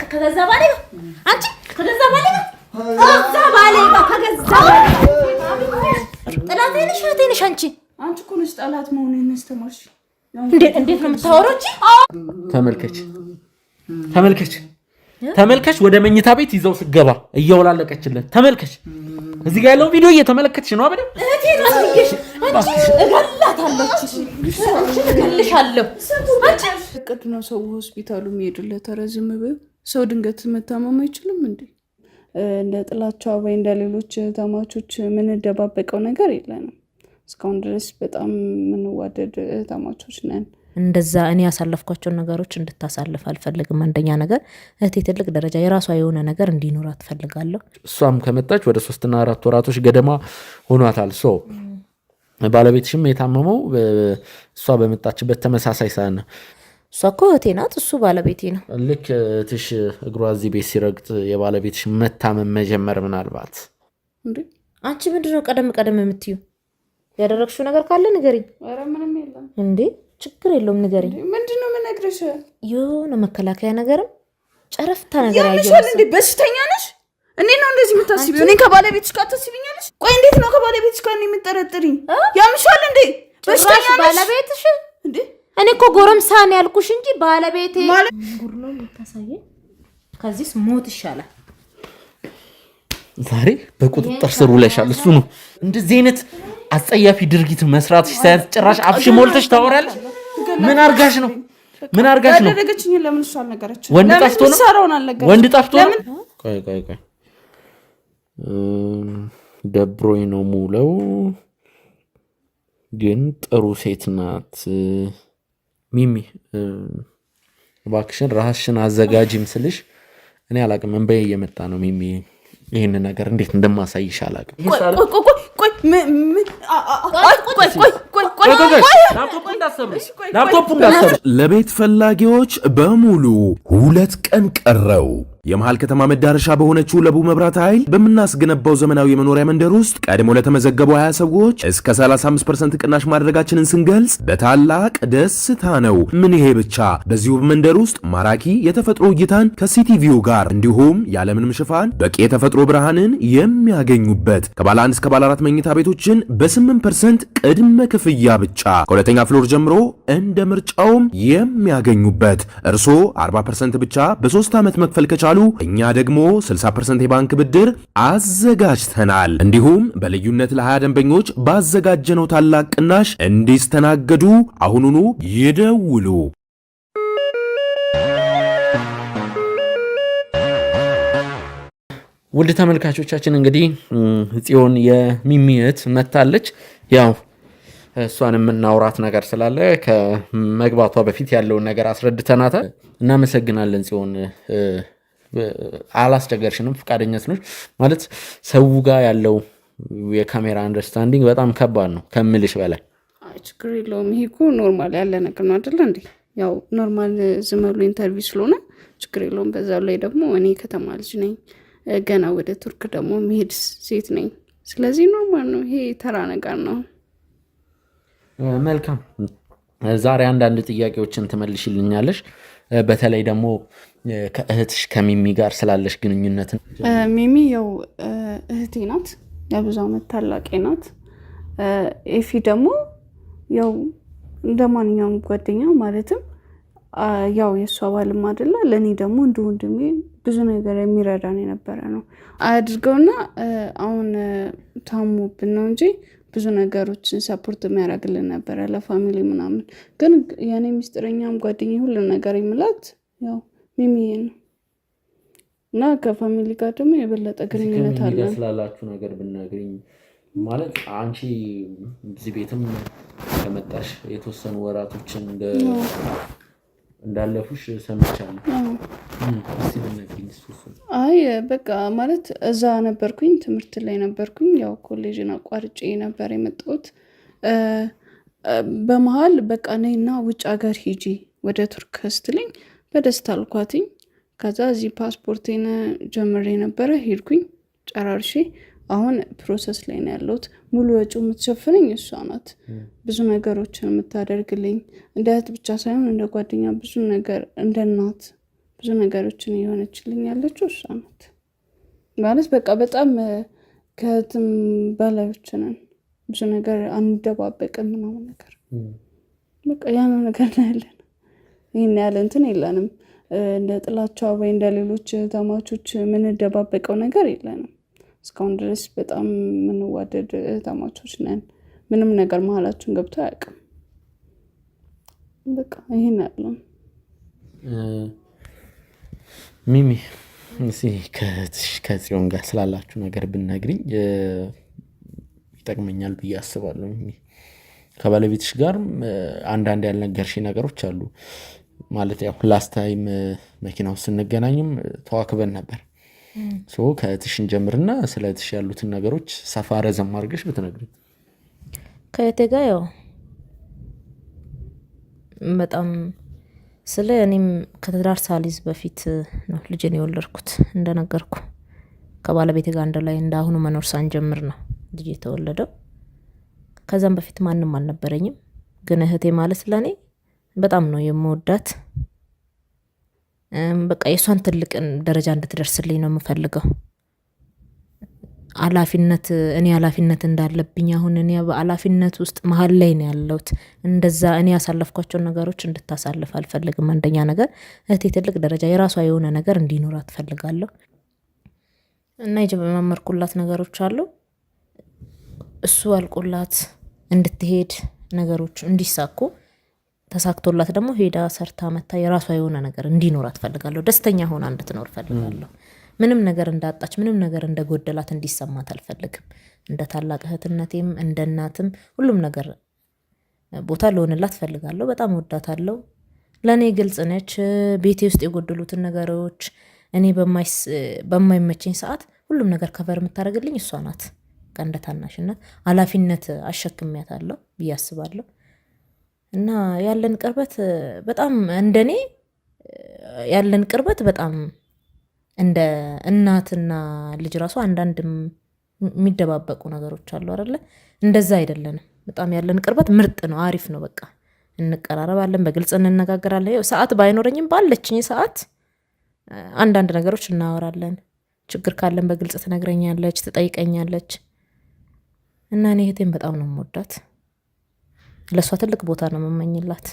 ከገዛ ባሌ ጋር አንቺ ከገዛ ባሌ ጋር ከገዛ ባሌ ጋር ከገዛ ጠላቴ ነሽ አንቺ እኮ ነሽ ጠላት መሆኔን አስተማርሽ። እንዴት ነው የምታወራው? ተመልከች ወደ መኝታ ቤት ይዘው ስገባ እያወላለቀችለት ተመልከች። እዚህ ጋር ያለው ቪዲዮ እየተመለከትሽ ነው አይደል? እህቴ ናት ልጅሽ አንቺ እገላታለች እገልሻለሁ። አንቺ እቅድ ነው ሰው ሆስፒታሉ የሚሄድለት። ረዝም በይ ሰው ድንገት መታመም አይችልም እንዴ? እንደ ጥላቻው ወይ እንደ ሌሎች ተማቾች ምን ደባበቀው ነገር የለንም። እስካሁን ድረስ በጣም ምንዋደድ ተማቾች ነን። እንደዛ እኔ ያሳለፍኳቸውን ነገሮች እንድታሳልፍ አልፈልግም። አንደኛ ነገር እህቴ ትልቅ ደረጃ የራሷ የሆነ ነገር እንዲኖራት ፈልጋለሁ። እሷም ከመጣች ወደ 3 እና 4 ወራቶች ገደማ ሆኗታል። ባለቤትሽም የታመመው እሷ በመጣችበት ተመሳሳይ ሰዓት ነው። እሷ እኮ እህቴ ናት፣ እሱ ባለቤቴ ነው። ልክ እህትሽ እግሯ እዚህ ቤት ሲረግጥ የባለቤትሽ መታመም መጀመር ምናልባት እንዴ? አንቺ ምንድነው ቀደም የምትዩ? ያደረግሽው ነገር ካለ ንገሪኝ። ኧረ ምንም የለም እንዴ? ችግር የለውም ንገሪኝ። ምንድነው የምነግርሽ? የሆነ መከላከያ ነገርም ጨረፍታ ነገር ያየሽ እንዴ? በሽተኛ ነሽ? እኔ ነው እንደዚህ የምታስቢው? እኔ ከባለቤትሽ ጋር ታስቢኛለሽ? ቆይ እንዴት ነው ከባለቤትሽ ጋር ነው የምትጠረጥሪኝ? ያምሻል እንዴ? በሽተኛ ነሽ? ባለቤትሽ እንዴ? እኔ እኮ ጎረምሳ ነው ያልኩሽ እንጂ ባለቤቴ ጉር ነው የምታሳየኝ። ከዚህስ ሞት ይሻላል። ዛሬ በቁጥጥር ስር ውለሻል። እሱ ነው እንደዚህ አይነት አጸያፊ ድርጊት መስራት ሳይንስ ጭራሽ አፍሽ ሞልተሽ ታወራለሽ። ምን አርጋሽ ነው? ያደረገችኝ ለምን እሱ አልነገረችኝ? ወንድ ጠፍቶ ነው? ቆይ ደብሮኝ ነው ሙለው፣ ግን ጥሩ ሴት ናት። ሚሚ እባክሽን ራስሽን አዘጋጂም ስልሽ እኔ አላቅም፣ እንበይ እየመጣ ነው። ሚሚ ይህን ነገር እንዴት እንደማሳይሽ አላቅም። ለቤት ፈላጊዎች በሙሉ 2 ቀን ቀረው። የመሃል ከተማ መዳረሻ በሆነችው ለቡ መብራት ኃይል በምናስገነባው ዘመናዊ የመኖሪያ መንደር ውስጥ ቀድሞ ለተመዘገቡ 20 ሰዎች እስከ 35% ቅናሽ ማድረጋችንን ስንገልጽ በታላቅ ደስታ ነው። ምን ይሄ ብቻ! በዚሁ መንደር ውስጥ ማራኪ የተፈጥሮ እይታን ከሲቲቪው ጋር እንዲሁም ያለምንም ሽፋን በቂ የተፈጥሮ ብርሃንን የሚያገኙበት ከባለ 1 እስከ ባለ 4 መኝታ ቤቶችን በ8% ቅድመ ክፍያ ብቻ ከሁለተኛ ፍሎር ጀምሮ እንደ ምርጫውም የሚያገኙበት እርስዎ 40% ብቻ በ3 ዓመት መክፈል ከቻሉ እኛ ደግሞ 60% የባንክ ብድር አዘጋጅተናል። እንዲሁም በልዩነት ለ20 ደንበኞች ባዘጋጀነው ታላቅ ቅናሽ እንዲስተናገዱ አሁኑኑ ይደውሉ። ውድ ተመልካቾቻችን እንግዲህ ጽዮን የሚሚ እህት መታለች። ያው እሷን የምናውራት ነገር ስላለ ከመግባቷ በፊት ያለውን ነገር አስረድተናታል። እናመሰግናለን ጽዮን። አላስቸገርሽንም፣ ፈቃደኛ ነሽ ማለት ሰው ጋር ያለው የካሜራ አንደርስታንዲንግ በጣም ከባድ ነው ከምልሽ በላይ። አይ ችግር የለውም። ይሄ እኮ ኖርማል ያለ ነገር ነው አይደል እንዴ? ያው ኖርማል ዝም ብሎ ኢንተርቪው ስለሆነ ችግር የለውም። በዛው ላይ ደግሞ እኔ ከተማ ልጅ ነኝ፣ ገና ወደ ቱርክ ደግሞ መሄድ ሴት ነኝ። ስለዚህ ኖርማል ነው፣ ይሄ ተራ ነገር ነው። መልካም። ዛሬ አንዳንድ ጥያቄዎችን ትመልሽልኛለሽ። በተለይ ደግሞ ከእህትሽ ከሚሚ ጋር ስላለሽ ግንኙነት። ሚሚ ያው እህቴ ናት፣ የብዙ ዓመት ታላቄ ናት። ኤፊ ደግሞ ያው እንደ ማንኛውም ጓደኛ ማለትም ያው የእሷ ባልም አይደለ፣ ለእኔ ደግሞ እንደ ወንድሜ ብዙ ነገር የሚረዳን የነበረ ነው። አድርገውና አሁን ታሞብን ነው እንጂ ብዙ ነገሮችን ሰፖርት የሚያደርግልን ነበረ ለፋሚሊ ምናምን። ግን የኔ ሚስጥረኛም ጓደኛ ሁሉ ነገር የምላት ያው ሚሚዬ ነው እና ከፋሚሊ ጋር ደግሞ የበለጠ ግንኙነት አለ። ስላላችሁ ነገር ብናገኝ ማለት አንቺ እዚህ ቤትም ከመጣሽ የተወሰኑ ወራቶችን እንዳለፉሽ ሰምቻለሁ። አይ በቃ ማለት እዛ ነበርኩኝ፣ ትምህርት ላይ ነበርኩኝ። ያው ኮሌጅን አቋርጬ ነበር የመጣሁት። በመሀል በቃ ነይና ውጭ ሀገር ሂጂ ወደ ቱርክ ስትለኝ በደስታ አልኳትኝ። ከዛ እዚህ ፓስፖርቴን ጀምሬ ነበረ፣ ሄድኩኝ ጨራርሼ። አሁን ፕሮሰስ ላይ ነው ያለሁት። ሙሉ ወጪው የምትሸፍነኝ እሷ ናት። ብዙ ነገሮችን የምታደርግልኝ እንደ እህት ብቻ ሳይሆን እንደ ጓደኛ ብዙ ነገር እንደ እናት ብዙ ነገሮችን የሆነችልኝ ያለችው እሷ ናት ማለት በቃ በጣም ከእህትም በላዮች ነን። ብዙ ነገር አንደባበቅም ምናምን ነገር በቃ ያን ነገር ነው ያለን። ይሄን ያለ እንትን የለንም እንደ ጥላቻ ወይ እንደ ሌሎች ተማቾች የምንደባበቀው ነገር የለንም። እስካሁን ድረስ በጣም የምንዋደድ ተማቾች ነን። ምንም ነገር መሀላችን ገብቶ አያውቅም። በቃ ይሄን ያለው ሚሚ እዚህ ከጽዮን ጋር ስላላችሁ ነገር ብትነግሪኝ ይጠቅመኛል ብዬ አስባለሁ። ከባለቤትሽ ጋር አንዳንድ ያልነገርሽ ነገሮች አሉ ማለት ያው ላስት ታይም መኪና ውስጥ ስንገናኝም ተዋክበን ነበር። ከእህትሽን ጀምርና ስለ እህትሽ ያሉትን ነገሮች ሰፋ ረዘም አድርገሽ ብትነግሪኝ። ከእህቴ ጋር ያው በጣም ስለ እኔም ከትዳር ሳልይዝ በፊት ነው ልጄን የወለድኩት። እንደነገርኩ ከባለቤቴ ጋር አንድ ላይ እንዳሁኑ መኖር ሳንጀምር ነው ልጄ የተወለደው። ከዛም በፊት ማንም አልነበረኝም። ግን እህቴ ማለት ለኔ በጣም ነው የምወዳት። በቃ የሷን ትልቅ ደረጃ እንድትደርስልኝ ነው የምፈልገው። እኔ ኃላፊነት እንዳለብኝ አሁን እኔ በኃላፊነት ውስጥ መሀል ላይ ነው ያለሁት። እንደዛ እኔ ያሳለፍኳቸውን ነገሮች እንድታሳልፍ አልፈልግም። አንደኛ ነገር እህቴ ትልቅ ደረጃ የራሷ የሆነ ነገር እንዲኖራት ፈልጋለሁ እና የጀመርኩላት ነገሮች አሉ። እሱ አልቆላት እንድትሄድ ነገሮች እንዲሳኩ ተሳክቶላት ደግሞ ሄዳ ሰርታ መታ የራሷ የሆነ ነገር እንዲኖራት ፈልጋለሁ። ደስተኛ ሆና እንድትኖር ፈልጋለሁ። ምንም ነገር እንዳጣች ምንም ነገር እንደጎደላት እንዲሰማት አልፈልግም። እንደ ታላቅ እህትነቴም እንደ እናትም ሁሉም ነገር ቦታ ልሆንላት ፈልጋለሁ። በጣም ወዳታለሁ። ለኔ ግልጽ ነች። ቤቴ ውስጥ የጎደሉትን ነገሮች እኔ በማይመቸኝ ሰዓት ሁሉም ነገር ከቨር የምታደርግልኝ እሷ ናት። እንደ ታናሽነት ኃላፊነት አሸክሚያታለሁ ብዬ አስባለሁ። እና ያለን ቅርበት በጣም እንደኔ ያለን ቅርበት በጣም እንደ እናትና ልጅ ራሱ አንዳንድ የሚደባበቁ ነገሮች አሉ አይደለ? እንደዛ አይደለንም። በጣም ያለን ቅርበት ምርጥ ነው፣ አሪፍ ነው። በቃ እንቀራረባለን፣ በግልጽ እንነጋገራለን። ሰዓት ባይኖረኝም ባለችኝ ሰዓት አንዳንድ ነገሮች እናወራለን። ችግር ካለን በግልጽ ትነግረኛለች፣ ትጠይቀኛለች። እና እኔ እህቴን በጣም ነው የምወዳት። ለሷ ትልቅ ቦታ ነው የምመኝላት።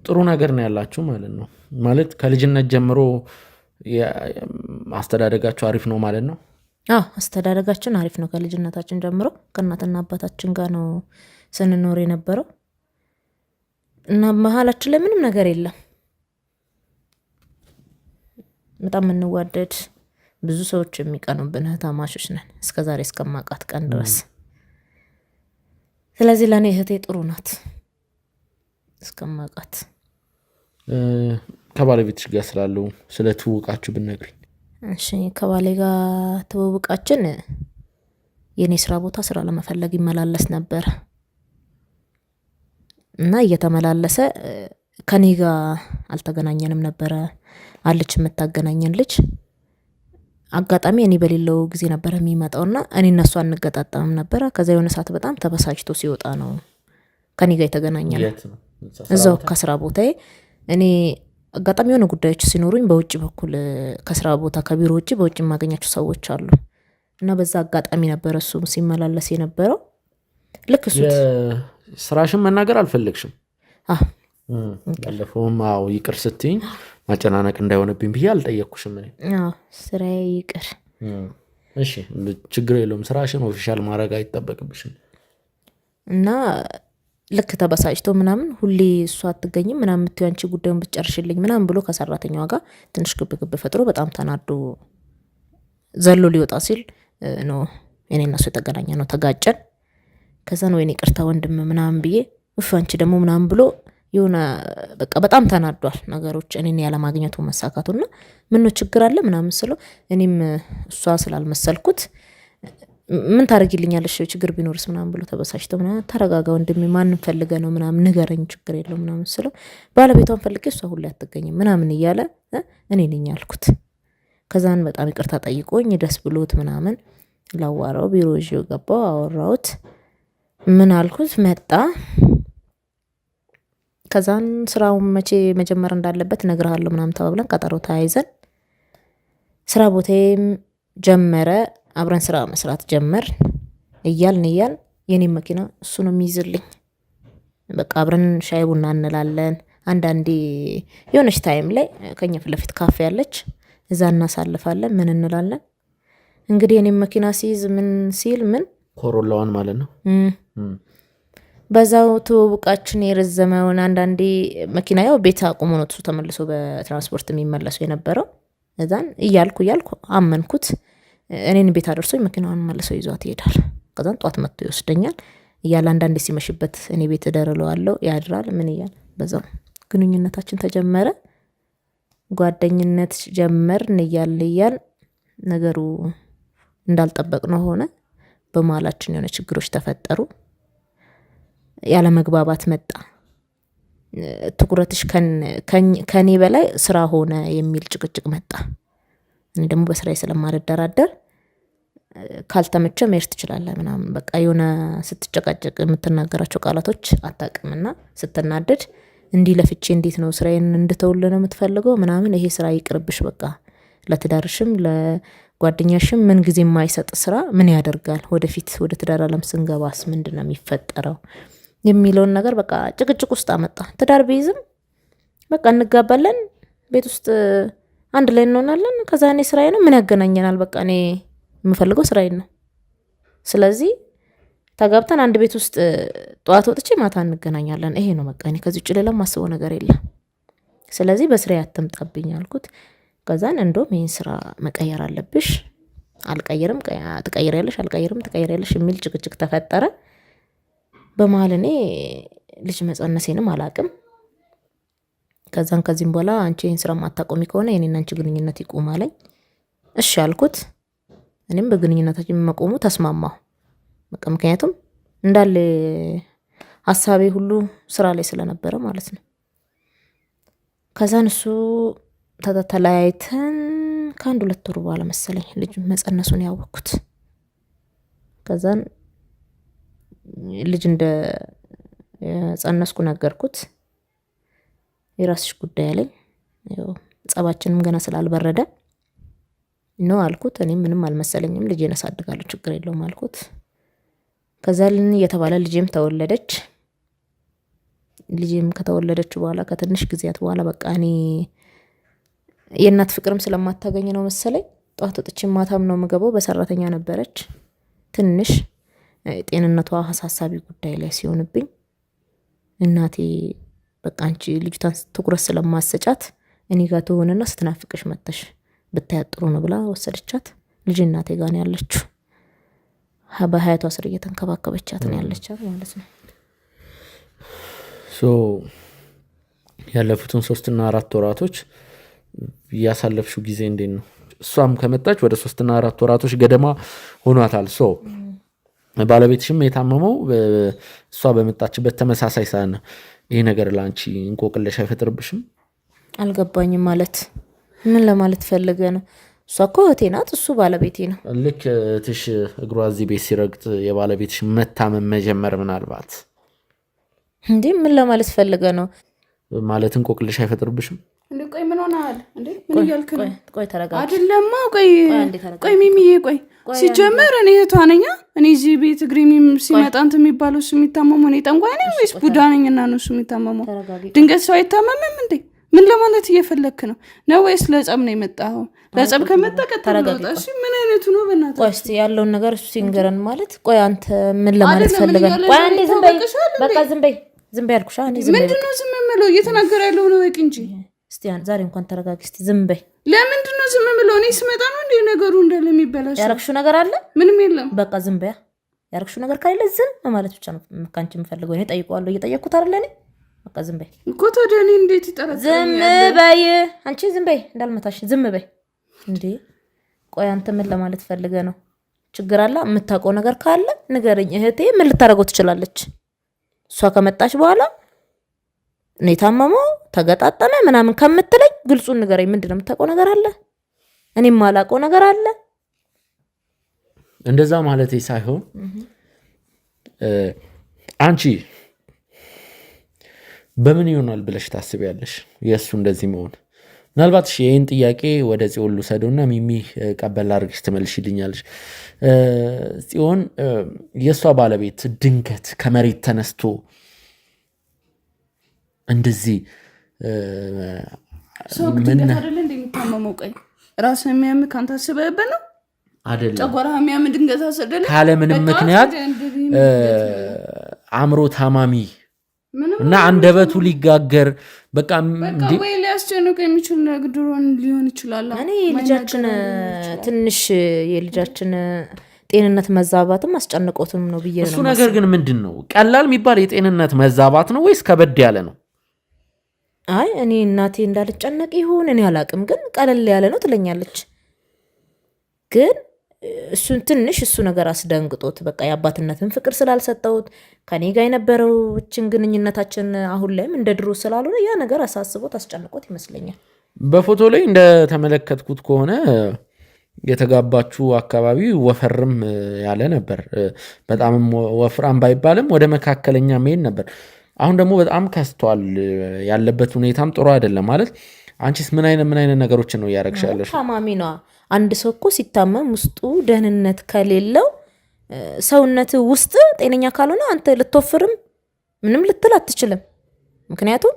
ጥሩ ነገር ነው ያላችሁ ማለት ነው። ማለት ከልጅነት ጀምሮ አስተዳደጋችሁ አሪፍ ነው ማለት ነው። አስተዳደጋችን አሪፍ ነው። ከልጅነታችን ጀምሮ ከእናትና አባታችን ጋር ነው ስንኖር የነበረው እና መሀላችን ላይ ምንም ነገር የለም። በጣም የምንዋደድ ብዙ ሰዎች የሚቀኑብን እህታማቾች ነን እስከዛሬ እስከማውቃት ቀን ድረስ። ስለዚህ ለእኔ እህቴ ጥሩ ናት እስከማውቃት። ከባለቤትሽ ጋር ስላለው ስለ ትውውቃችሁ ብትነግሪኝ። እሺ፣ ከባሌ ጋር ትውውቃችን የኔ ስራ ቦታ ስራ ለመፈለግ ይመላለስ ነበር እና እየተመላለሰ ከኔ ጋር አልተገናኘንም ነበረ። አለች የምታገናኘን ልጅ። አጋጣሚ እኔ በሌለው ጊዜ ነበር የሚመጣውና እኔ እና እሷ አንገጣጣምም ነበረ። ከዛ የሆነ ሰዓት በጣም ተበሳጭቶ ሲወጣ ነው ከኔ ጋር የተገናኘነው። እዛው ከስራ ቦታዬ እኔ አጋጣሚ የሆነ ጉዳዮች ሲኖሩኝ በውጭ በኩል ከስራ ቦታ ከቢሮ ውጭ በውጭ የማገኛቸው ሰዎች አሉ እና በዛ አጋጣሚ ነበር እሱ ሲመላለስ የነበረው። ልክ እሱ ስራሽን መናገር አልፈለግሽም? ያለፈውም ይቅር ስትይኝ ማጨናነቅ እንዳይሆንብኝ ብዬ አልጠየቅኩሽም። እኔ ስራዬ ይቅር። እሺ፣ ችግር የለውም። ስራሽን ኦፊሻል ማድረግ አይጠበቅብሽም። እና ልክ ተበሳጭቶ ምናምን ሁሌ እሷ አትገኝም ምናምን የምትይው አንቺ ጉዳዩን ብትጨርሽልኝ ምናምን ብሎ ከሰራተኛዋ ጋር ትንሽ ግብግብ ፈጥሮ በጣም ተናዶ ዘሎ ሊወጣ ሲል ነው እኔ እና እሱ የተገናኘ ነው። ተጋጨን። ከዛ ነው እኔ ቅርታ ወንድም ምናምን ብዬ አንቺ ደግሞ ምናምን ብሎ የሆነ በቃ በጣም ተናዷል ነገሮች እኔን ያለማግኘቱ መሳካቱና ምን ነው ችግር አለ ምናምን ስለው እኔም እሷ ስላልመሰልኩት ምን ታረጊልኛለሽ ችግር ቢኖርስ ምናምን ብሎ ተበሳጭቶ ምናምን ተረጋጋ ወንድሜ ማንን ፈልገህ ነው ምናምን ንገረኝ ችግር የለውም ምናምን ስለው ባለቤቷን ፈልጌ እሷ ሁሌ አትገኝም ምናምን እያለ እኔ ነኝ ያልኩት። ከዛን በጣም ይቅርታ ጠይቆኝ ደስ ብሎት ምናምን ላዋራው ቢሮ ይዤው ገባው። አወራሁት። ምን አልኩት መጣ። ከዛን ስራውን መቼ መጀመር እንዳለበት እነግርሃለሁ ምናምን ተባብለን ቀጠሮ ተያይዘን ስራ ቦታዬም ጀመረ። አብረን ስራ መስራት ጀመር እያልን የኔ መኪና እሱ ነው የሚይዝልኝ። በቃ አብረን ሻይ ቡና እንላለን። አንዳንዴ የሆነች ታይም ላይ ከኛ ፊት ለፊት ካፌ ያለች እዛ እናሳልፋለን። ምን እንላለን እንግዲህ የኔ መኪና ሲይዝ ምን ሲል ምን ኮሮላዋን ማለት ነው። በዛው ትውውቃችን የረዘመውን አንዳንዴ መኪና ያው ቤት አቁሞ ነው እሱ ተመልሶ በትራንስፖርት የሚመለሱ የነበረው። እዛን እያልኩ አመንኩት። እኔን ቤት አደርሶኝ መኪናውን መልሶ ይዟት ይሄዳል። ከዛን ጧት መጥቶ ይወስደኛል እያለ አንዳንዴ ሲመሽበት እኔ ቤት እደርለዋለሁ ያድራል። ምን እያል በዛው ግንኙነታችን ተጀመረ። ጓደኝነት ጀመርን እያል ነገሩ እንዳልጠበቅነው ሆነ። በመሀላችን የሆነ ችግሮች ተፈጠሩ። ያለ መግባባት መጣ። ትኩረትሽ ከኔ በላይ ስራ ሆነ የሚል ጭቅጭቅ መጣ። እኔ ደግሞ በስራዬ ስለማልደራደር ካልተመቸ መሄድ ትችላለህ ምናምን በቃ የሆነ ስትጨቃጨቅ የምትናገራቸው ቃላቶች አታውቅምና ስትናደድ እንዲህ ለፍቼ እንዴት ነው ስራዬን እንድተውል ነው የምትፈልገው ምናምን ይሄ ስራ ይቅርብሽ በቃ ለትዳርሽም ለጓደኛሽም ምን ጊዜ የማይሰጥ ስራ ምን ያደርጋል ወደፊት ወደ ትዳር ዓለም ስንገባስ ምንድነው የሚፈጠረው የሚለውን ነገር በቃ ጭቅጭቅ ውስጥ አመጣ። ትዳር ቢይዝም በቃ እንጋባለን ቤት ውስጥ አንድ ላይ እንሆናለን። ከዛ እኔ ስራዬ ነው ምን ያገናኘናል በቃ እኔ የምፈልገው ስራዬን ነው። ስለዚህ ተጋብተን አንድ ቤት ውስጥ ጠዋት ወጥቼ ማታ እንገናኛለን። ይሄ ነው በቃ እኔ ከዚህ ውጭ ሌላ ማስበው ነገር የለም። ስለዚህ በስራዬ አትምጣብኝ አልኩት። ከዛን እንደውም ይሄን ስራ መቀየር አለብሽ አልቀየርም ትቀይሪያለሽ አልቀየርም ትቀይሪያለሽ የሚል ጭቅጭቅ ተፈጠረ። በመሀል እኔ ልጅ መጸነሴንም አላቅም። ከዚህም በኋላ አንቺ ይሄን ስራ ማታቆሚ ከሆነ የኔና አንቺ ግንኙነት ይቆም አለኝ። እሺ አልኩት። እኔም በግንኙነታችን መቆሙ ተስማማሁ። በቃ ምክንያቱም እንዳለ ሀሳቤ ሁሉ ስራ ላይ ስለነበረ ማለት ነው። ከዛን እሱ ተለያይተን ከአንድ 2 ወር በኋላ መሰለኝ ልጅ መጸነሱን ያወቅኩት። ከዛን ልጅ እንደ ጸነስኩ ነገርኩት። የራስሽ ጉዳይ አለኝ። ያው ጸባችንም ገና ስላልበረደ ነው አልኩት። እኔ ምንም አልመሰለኝም ልጄን አሳድጋለሁ ችግር የለውም አልኩት። ከዛልን እየተባለ ልጄም ተወለደች። ልጄም ከተወለደች በኋላ ከትንሽ ጊዜያት በኋላ በቃ እኔ የእናት ፍቅርም ስለማታገኝ ነው መሰለኝ ጧት ወጥቼ ማታም ነው የምገባው። በሰራተኛ ነበረች። ትንሽ ጤንነቷ አሳሳቢ ጉዳይ ላይ ሲሆንብኝ እናቴ በቃ አንቺ ልጅቷን ትኩረት ስለማሰጫት እኔ ጋር ትሆንና ስትናፍቅሽ መጥተሽ ብታያት ጥሩ ነው ብላ ወሰደቻት። ልጅ እናቴ ጋር ነው ያለችው። በሀያቷ ስር እየተንከባከበቻት ነው ያለቻት ማለት ነው። ያለፉትን 3 እና 4 ወራቶች ያሳለፍሽው ጊዜ እንዴት ነው? እሷም ከመጣች ወደ 3 እና 4 ወራቶች ገደማ ሆኗታል። ባለቤትሽም የታመመው እሷ በመጣችበት ተመሳሳይ ሰዓት ነው። ይሄ ነገር ላንቺ እንቆቅልሽ አይፈጥርብሽም? አልገባኝም። ማለት ምን ለማለት ፈልገ ነው? እሷ እኮ እህቴ ናት፣ እሱ ባለቤቴ ነው። ልክ እህትሽ እግሯ እዚህ ቤት ሲረግጥ የባለቤትሽ መታመም መጀመር ምናልባት እንዴ ምን ለማለት ፈልገ ነው? ማለት እንቆቅልሽ አይፈጥርብሽም? እንዴ ቆይ ምን ሆነሃል እንዴ? ምን እያልክ ነው? ቆይ ተረጋጋ። አይደለማ ቆይ ሚሚዬ ቆይ ሲጀመር እኔ እህቷ ነኝ። እኔ እዚህ ቤት እግሬም ሲመጣ እንትን የሚባለው እሱ የሚታመመው እኔ ጠንቋይ ነኝ ወይስ ቡዳ ነኝና ነው እሱ የሚታመመው? ድንገት ሰው አይታመምም እንዴ? ምን ለማለት እየፈለክ ነው? ነው ወይስ ለጸብ ነው የመጣኸው? ለጸብ ከመጣ ከተረጋጋ እሺ ምን አይነቱ ነው በእናትህ? ቆይ እስቲ ያለውን ነገር እሱ ሲንገረን ማለት ቆይ አንተ ምን ለማለት ፈልገህ? ቆይ አንዴ ዝም በይ በቃ ዝም በይ አልኩሽ። አንዴ ዝም በይ። ምንድነው ዝም የምለው? እየተናገረ ያለው ነው ወቅ እንጂ እስቲ ዛሬ እንኳን ተረጋጊ እስቲ ዝም በይ። ለምንድነው ዝም የምለው? እኔ ስመጣ ነው እንዴ ነገሩ እንዳለ የሚበላሽ? ያረክሽው ነገር አለ? ምንም የለም። በቃ ዝም በይ። ያረክሽው ነገር ካለ ዝም ማለት ብቻ ነው ካንቺ የምፈልገው። እኔ ጠይቀዋለሁ እየጠየቅኩት አይደል? እኔ በቃ ዝም በይ እኮ። ታዲያ እኔ እንዴት ይጠራጠራል? ዝም በይ አንቺ ዝም በይ እንዳልመታሽ ዝም በይ። እንዴ ቆይ አንተ ምን ለማለት ፈልገ ነው? ችግር አለ? የምታውቀው ነገር ካለ ንገረኝ። እህቴ ምን ልታደርገው ትችላለች? እሷ ከመጣች በኋላ እኔ ታመመው ተገጣጠመ ምናምን ከምትለኝ ግልጹን ንገረኝ። ምንድነው የምታውቀው ነገር አለ? እኔም ማላውቀው ነገር አለ? እንደዛ ማለት ሳይሆን አንቺ በምን ይሆናል ብለሽ ታስቢያለሽ የእሱ እንደዚህ መሆን? ምናልባት ይህን ጥያቄ ወደ ጽዮን ልውሰደውና ሚሚ ቀበል አድርገሽ ትመልሽልኛለሽ። ጽዮን የእሷ ባለቤት ድንገት ከመሬት ተነስቶ እንደዚህ ሰው ድንገት አይደለ እንደሚታመመው ቀይ ራስ የሚያም ካንተ አስበህበት ነው አይደለም? ጨጓራ የሚያም ድንገት አሰደለ ካለ ምንም ምክንያት አእምሮ ታማሚ እና አንደበቱ ሊጋገር በቃ ወይ ሊያስጨንቅ የሚችል ነገሩን ሊሆን ይችላል። እኔ ልጃችን ትንሽ የልጃችን ጤንነት መዛባትም አስጨንቆትም ነው ብዬ ነው። እሱ ነገር ግን ምንድን ነው ቀላል የሚባል የጤንነት መዛባት ነው ወይስ ከበድ ያለ ነው? አይ እኔ እናቴ እንዳልጨነቅ ይሁን እኔ አላቅም፣ ግን ቀለል ያለ ነው ትለኛለች። ግን እሱን ትንሽ እሱ ነገር አስደንግጦት በቃ የአባትነትን ፍቅር ስላልሰጠውት ከኔ ጋር የነበረውችን ግንኙነታችን አሁን ላይም እንደ ድሮ ስላልሆነ ያ ነገር አሳስቦት አስጨንቆት ይመስለኛል። በፎቶ ላይ እንደተመለከትኩት ከሆነ የተጋባችሁ አካባቢ ወፈርም ያለ ነበር። በጣምም ወፍራም ባይባልም ወደ መካከለኛ መሄድ ነበር። አሁን ደግሞ በጣም ከስቷል። ያለበት ሁኔታም ጥሩ አይደለም ማለት። አንቺስ ምን አይነት ነገሮችን ነው እያደረግሽ ያለሽ? ታማሚ ነዋ። አንድ ሰው እኮ ሲታመም ውስጡ ደህንነት ከሌለው ሰውነት ውስጥ ጤነኛ ካልሆነ አንተ ልትወፍርም ምንም ልትል አትችልም። ምክንያቱም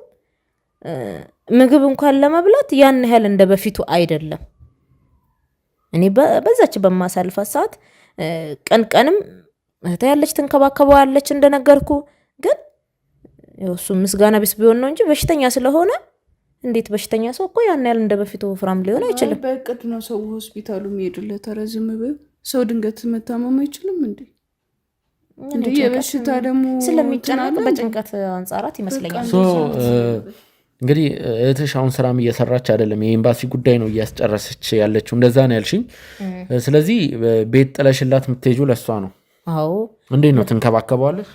ምግብ እንኳን ለመብላት ያን ያህል እንደ በፊቱ አይደለም። እኔ በዛች በማሳልፋት ሰዓት ቀንም እህቴ ያለች ትንከባከበዋለች እንደነገርኩ። ግን እሱ ምስጋና ቢስ ቢሆን ነው እንጂ በሽተኛ ስለሆነ እንዴት በሽተኛ ሰው እኮ ያን ያህል እንደ በፊቱ ወፍራም ሊሆን አይችልም። በእቅድ ነው ሰው ሆስፒታሉ የሚሄድለት። ረዝም ብል ሰው ድንገት መታመም አይችልም እንዴ? እንዴ የበሽታ ደግሞ ስለሚጨናነቅ በጭንቀት አንጻራት ይመስለኛል። እንግዲህ እህትሽ አሁን ስራም እየሰራች አይደለም፣ የኤምባሲ ጉዳይ ነው እያስጨረሰች ያለችው። እንደዛ ነው ያልሽኝ። ስለዚህ ቤት ጥለሽላት የምትሄጂው ለእሷ ነው? አዎ። እንዴት ነው ትንከባከበዋለሽ?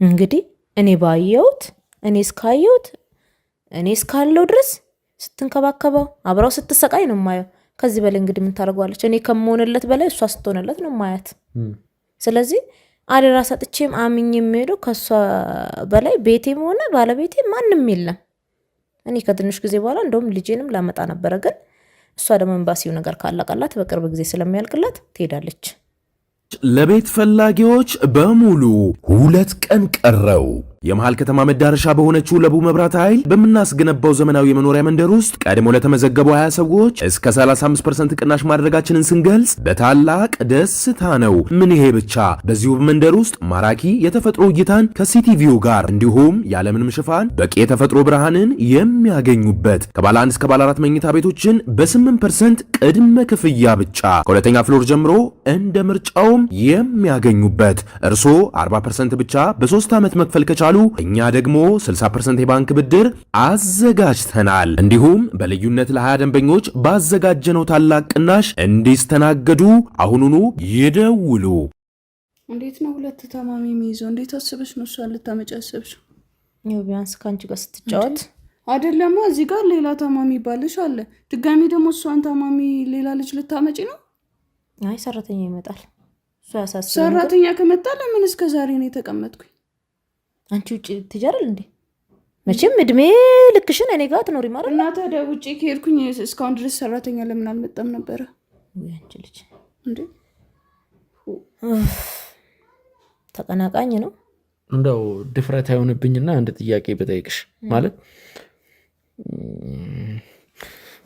እንግዲህ እኔ ባየሁት እኔ እስካለው ድረስ ስትንከባከበው አብራው ስትሰቃይ ነው ማየው። ከዚህ በላይ እንግዲህ ምን ታደርጓለች? እኔ ከመሆንለት በላይ እሷ ስትሆንለት ነው ማያት። ስለዚህ አደራ ሰጥቼም አምኜ የሚሄደው ከሷ በላይ ቤቴም ሆነ ባለቤቴ ማንም የለም። እኔ ከትንሽ ጊዜ በኋላ እንደውም ልጄንም ላመጣ ነበረ። ግን እሷ ደግሞ ኤምባሲው ነገር ካላቀላት በቅርብ ጊዜ ስለሚያልቅላት ትሄዳለች። ለቤት ፈላጊዎች በሙሉ 2 ቀን ቀረው። የመሃል ከተማ መዳረሻ በሆነችው ለቡ መብራት ኃይል በምናስገነባው ዘመናዊ የመኖሪያ መንደር ውስጥ ቀድሞ ለተመዘገቡ 20 ሰዎች እስከ 35% ቅናሽ ማድረጋችንን ስንገልጽ በታላቅ ደስታ ነው። ምን ይሄ ብቻ! በዚሁ መንደር ውስጥ ማራኪ የተፈጥሮ እይታን ከሲቲቪው ጋር እንዲሁም ያለምንም ሽፋን በቂ የተፈጥሮ ብርሃንን የሚያገኙበት ከባለ 1 እስከ ባለ 4 መኝታ ቤቶችን በ8% ቅድመ ክፍያ ብቻ ከሁለተኛ ፍሎር ጀምሮ እንደ ምርጫውም የሚያገኙበት እርስዎ 40% ብቻ በ3 ዓመት መክፈል ከቻሉ እኛ ደግሞ 60% የባንክ ብድር አዘጋጅተናል። እንዲሁም በልዩነት ለ20 ደንበኞች ባዘጋጀነው ታላቅ ቅናሽ እንዲስተናገዱ አሁኑኑ ይደውሉ። እንዴት ነው 2 ታማሚ የሚይዘው? እንዴት አስበሽ ነው እሷን ልታመጪ ያሰብሽው? ያው ቢያንስ ካንቺ ጋር ስትጫወት አይደለም። እዚህ ጋር ሌላ ታማሚ ባልሽ አለ። ድጋሚ ደግሞ እሷን ታማሚ ሌላ ልጅ ልታመጪ ነው? አይ ሰራተኛ ይመጣል። ሰራተኛ ከመጣ ለምን እስከ ዛሬ ነው የተቀመጥኩኝ? አንቺ ውጪ ትጀራል እንዴ? መቼም እድሜ ልክሽን እኔ ጋር ትኖሪ ማለት እና ታዲያ ውጪ ከሄድኩኝ እስካሁን ድረስ ሰራተኛ ለምን አልመጣም ነበረ? አንቺ ልጅ እንዴ ተቀናቃኝ ነው። እንደው ድፍረት አይሆንብኝና አንድ ጥያቄ በጠይቅሽ ማለት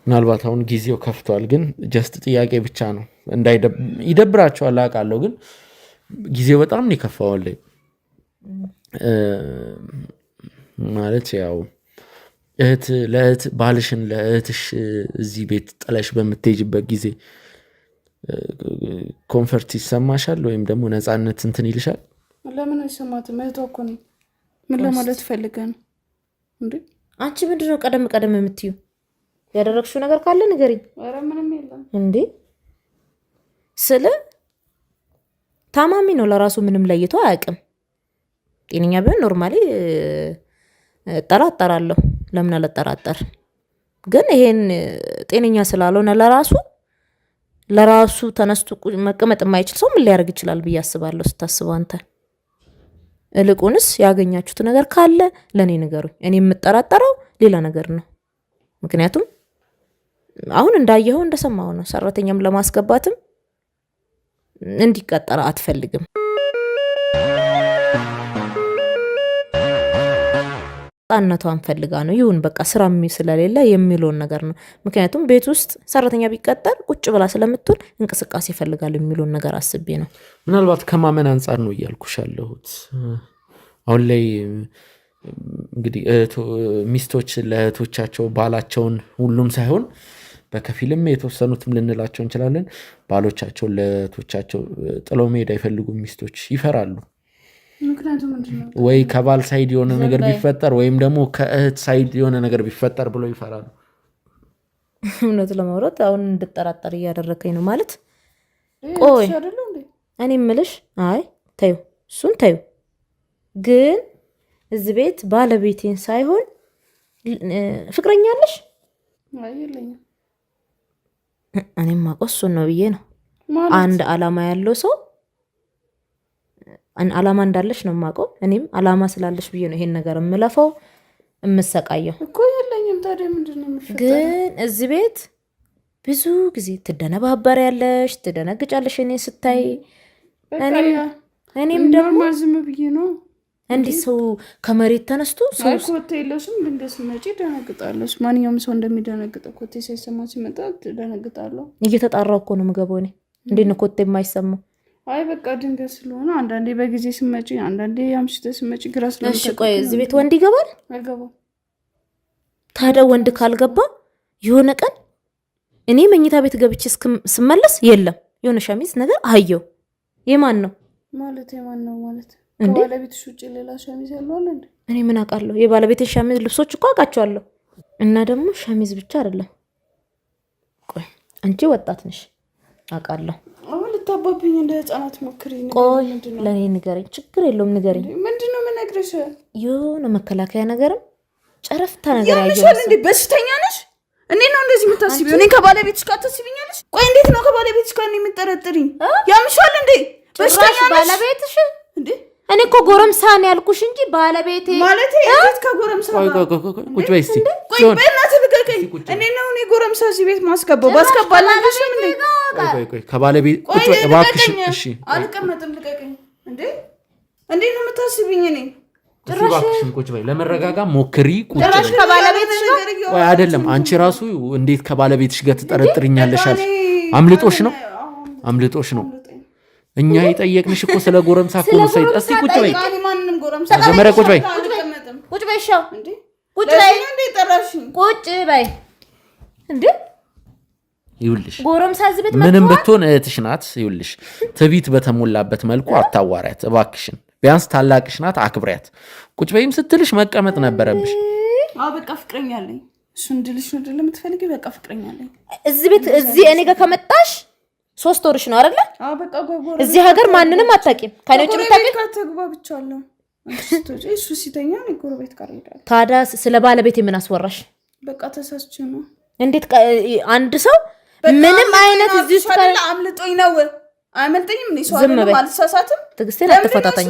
ምናልባት አሁን ጊዜው ከፍቷል፣ ግን ጀስት ጥያቄ ብቻ ነው። ይደብራቸዋል አውቃለሁ፣ ግን ጊዜው በጣም ነው የከፋው። ማለት ያው ለእህት ባልሽን ለእህትሽ እዚህ ቤት ጥለሽ በምትሄጅበት ጊዜ ኮንፈርት ይሰማሻል ወይም ደግሞ ነፃነት እንትን ይልሻል? ለምን አይሰማትም? እህቷ እኮ ነኝ። ምን ለማለት ፈልገህ ነው እንዴ? አንቺ ምንድነው ቀደም የምትዩ? ያደረግሽው ነገር ካለ ንገሪኝ። ኧረ ምንም የለም እንዴ። ስለ ታማሚ ነው ለራሱ ምንም ለይቶ አያውቅም። ጤነኛ ቢሆን ኖርማሊ እጠራጠራለሁ። ለምን አልጠራጠር? ግን ይሄን ጤነኛ ስላልሆነ ለራሱ ተነስቶ መቀመጥ የማይችል ሰው ምን ሊያደርግ ይችላል ብዬ አስባለሁ። ስታስበው አንተ እልቁንስ ያገኛችሁት ነገር ካለ ለኔ ንገሩኝ። እኔ የምጠራጠረው ሌላ ነገር ነው። ምክንያቱም አሁን እንዳየኸው እንደሰማው ነው። ሰራተኛም ለማስገባትም እንዲቀጠር አትፈልግም። ጣነቷን ፈልጋ ነው ይሁን በቃ ስራም ስለሌለ የሚለውን ነገር ነው። ምክንያቱም ቤት ውስጥ ሰራተኛ ቢቀጠር ቁጭ ብላ ስለምትውል እንቅስቃሴ ይፈልጋል የሚለውን ነገር አስቤ ነው። ምናልባት ከማመን አንጻር ነው እያልኩሽ ያለሁት። አሁን ላይ እንግዲህ ሚስቶች ለእህቶቻቸው ባላቸውን ሁሉም ሳይሆን በከፊልም የተወሰኑትም ልንላቸው እንችላለን ባሎቻቸውን ለእህቶቻቸው ጥለው መሄድ አይፈልጉም። ሚስቶች ይፈራሉ። ወይ ከባል ሳይድ የሆነ ነገር ቢፈጠር ወይም ደግሞ ከእህት ሳይድ የሆነ ነገር ቢፈጠር ብሎ ይፈራሉ። እውነት ለማውራት አሁን እንድጠራጠር እያደረከኝ ነው ማለት። ቆይ እኔ የምልሽ አይ ተይው፣ እሱን ተይው። ግን እዚህ ቤት ባለቤቴን ሳይሆን ፍቅረኛ አለሽ? እኔም ማውቀው እሱን ነው ብዬ ነው። አንድ አላማ ያለው ሰው አላማ እንዳለሽ ነው የማውቀው። እኔም አላማ ስላለሽ ብዬ ነው ይሄን ነገር የምለፈው የምሰቃየው እኮ። የለኝም ታዲያ ምንድነው የሚፈጠረው? ግን እዚህ ቤት ብዙ ጊዜ ትደነባበሪያለሽ፣ ትደነግጫለሽ እኔ ስታይ። እኔም ደግሞ ዝም ብዬ ነው እንዲህ ሰው ከመሬት ተነስቶ ሰው ኮቴ የለሽም ግን እንደስመጪ ደነግጣለሽ። ማንኛውም ሰው እንደሚደነግጠው ኮቴ ሳይሰማ ሲመጣ ደነግጣለሁ። እየተጣራው እኮ ነው የምገባው እኔ። እንዴት ነው ኮቴ የማይሰማው? አይ በቃ ድንገት ስለሆነ አንዳንዴ በጊዜ ስመጪ፣ አንዳንዴ አምሽተሽ ስመጪ ግራ ስለሆነ። እሺ ቆይ እዚህ ቤት ወንድ ይገባል? አይገባም። ታዲያ ወንድ ካልገባ የሆነ ቀን እኔ መኝታ ቤት ገብቼ ስመለስ የለም የሆነ ሸሚዝ ነገር አየው። የማን ነው ማለት? የማን ነው ማለት? ከባለቤትሽ ውጭ ሌላ ሸሚዝ ያለው አለ እንዴ? እኔ ምን አውቃለሁ? የባለቤቴ ሸሚዝ ልብሶች እኮ አውቃቸዋለሁ። እና ደግሞ ሸሚዝ ብቻ አይደለም። ቆይ አንቺ ወጣት ነሽ አውቃለሁ። አሁን ልታባብኝ እንደ ህፃናት ሞክሪ። ቆይ ለኔ ንገረኝ። ችግር የለውም ንገረኝ። ምንድነው የምነግርሽ? የሆነ መከላከያ ነገርም ጨረፍታ ነገር ያየው እንዴ? በሽተኛ ነሽ? እንዴት ነው እንደዚህ የምታስቢው? እኔ ከባለቤትሽ ጋር ታስቢኛለሽ? ቆይ እንዴት ነው ከባለቤትሽ ጋር የምትጠረጥሪኝ? ያምሻል እንዴ? በሽተኛ ነሽ? ባለቤትሽ እንዴ? እኔ እኮ ጎረምሳ ነው ያልኩሽ እንጂ ባለቤቴ ማለት እንዴት ከጎረምሳ ጋር? ቁጭ በይ እስቲ። ቆይ በእናትህ ልቀቀኝ። እኔ ነው ጎረምሳ እዚህ ቤት ማስገባው ባስገባላሽ እንዴ? ቆይ ከባለቤት ቁጭ በይ እባክሽ። እሺ አልቀመጥም፣ ልቀቀኝ። እንዴ እንዴት ነው የምታስቢኝ? እኔ እባክሽን ቁጭ በይ፣ ለመረጋጋ ሞክሪ። ቁጭ ጭራሽ ከባለቤትሽ ጋር? ቆይ አይደለም፣ አንቺ ራሱ እንዴት ከባለቤትሽ ጋር ትጠረጥሪኛለሽ? አምልጦሽ ነው፣ አምልጦሽ ነው። እኛ የጠየቅንሽ እኮ ስለ ጎረምሳ እኮ ነው። ሰይድ እስቲ ቁጭ በይ፣ ማንንም ጎረምሳ መጀመሪያ ቁጭ በይ፣ ቁጭ በይ፣ ሻው እንዴ ቁጭ በይ፣ እንዴ ጠራሽኝ? ቁጭ በይ። እንዴ ይኸውልሽ ጎረምሳ እዚህ ቤት ምንም ብትሆን እህትሽ ናት። ይኸውልሽ ትዕቢት በተሞላበት መልኩ አታዋሪያት እባክሽን። ቢያንስ ታላቅሽ ናት፣ አክብሪያት። ቁጭ በይም ስትልሽ መቀመጥ ነበረብሽ። አዎ በቃ ፍቅረኛ አለኝ። እሱ እንድልሽ ነው አይደል የምትፈልጊው? በቃ ፍቅረኛ አለኝ እዚህ ቤት። እዚህ እኔ ጋር ከመጣሽ 3 ወርሽ ነው አይደል? አዎ በቃ ጎጎረ እዚህ ሀገር ማንንም አታውቂም። ከኔ ውጭ የምታውቂው ተግባብቻለሁ። እሱ ሲተኛ ነው ጎረቤት ጋር ሄዳለሁ። ታዲያ ስለ ባለቤቴ ምን አስወራሽ? በቃ ተሳስቼ ነው። እንዴት አንድ ሰው ምንም አይነት እዚህ ውስጥ አምልጦኝ ነው። አያመልጠኝም። እኔ ሰው አይደለም፣ አልተሳሳትም። ትግስቴን አትፈታተኝ።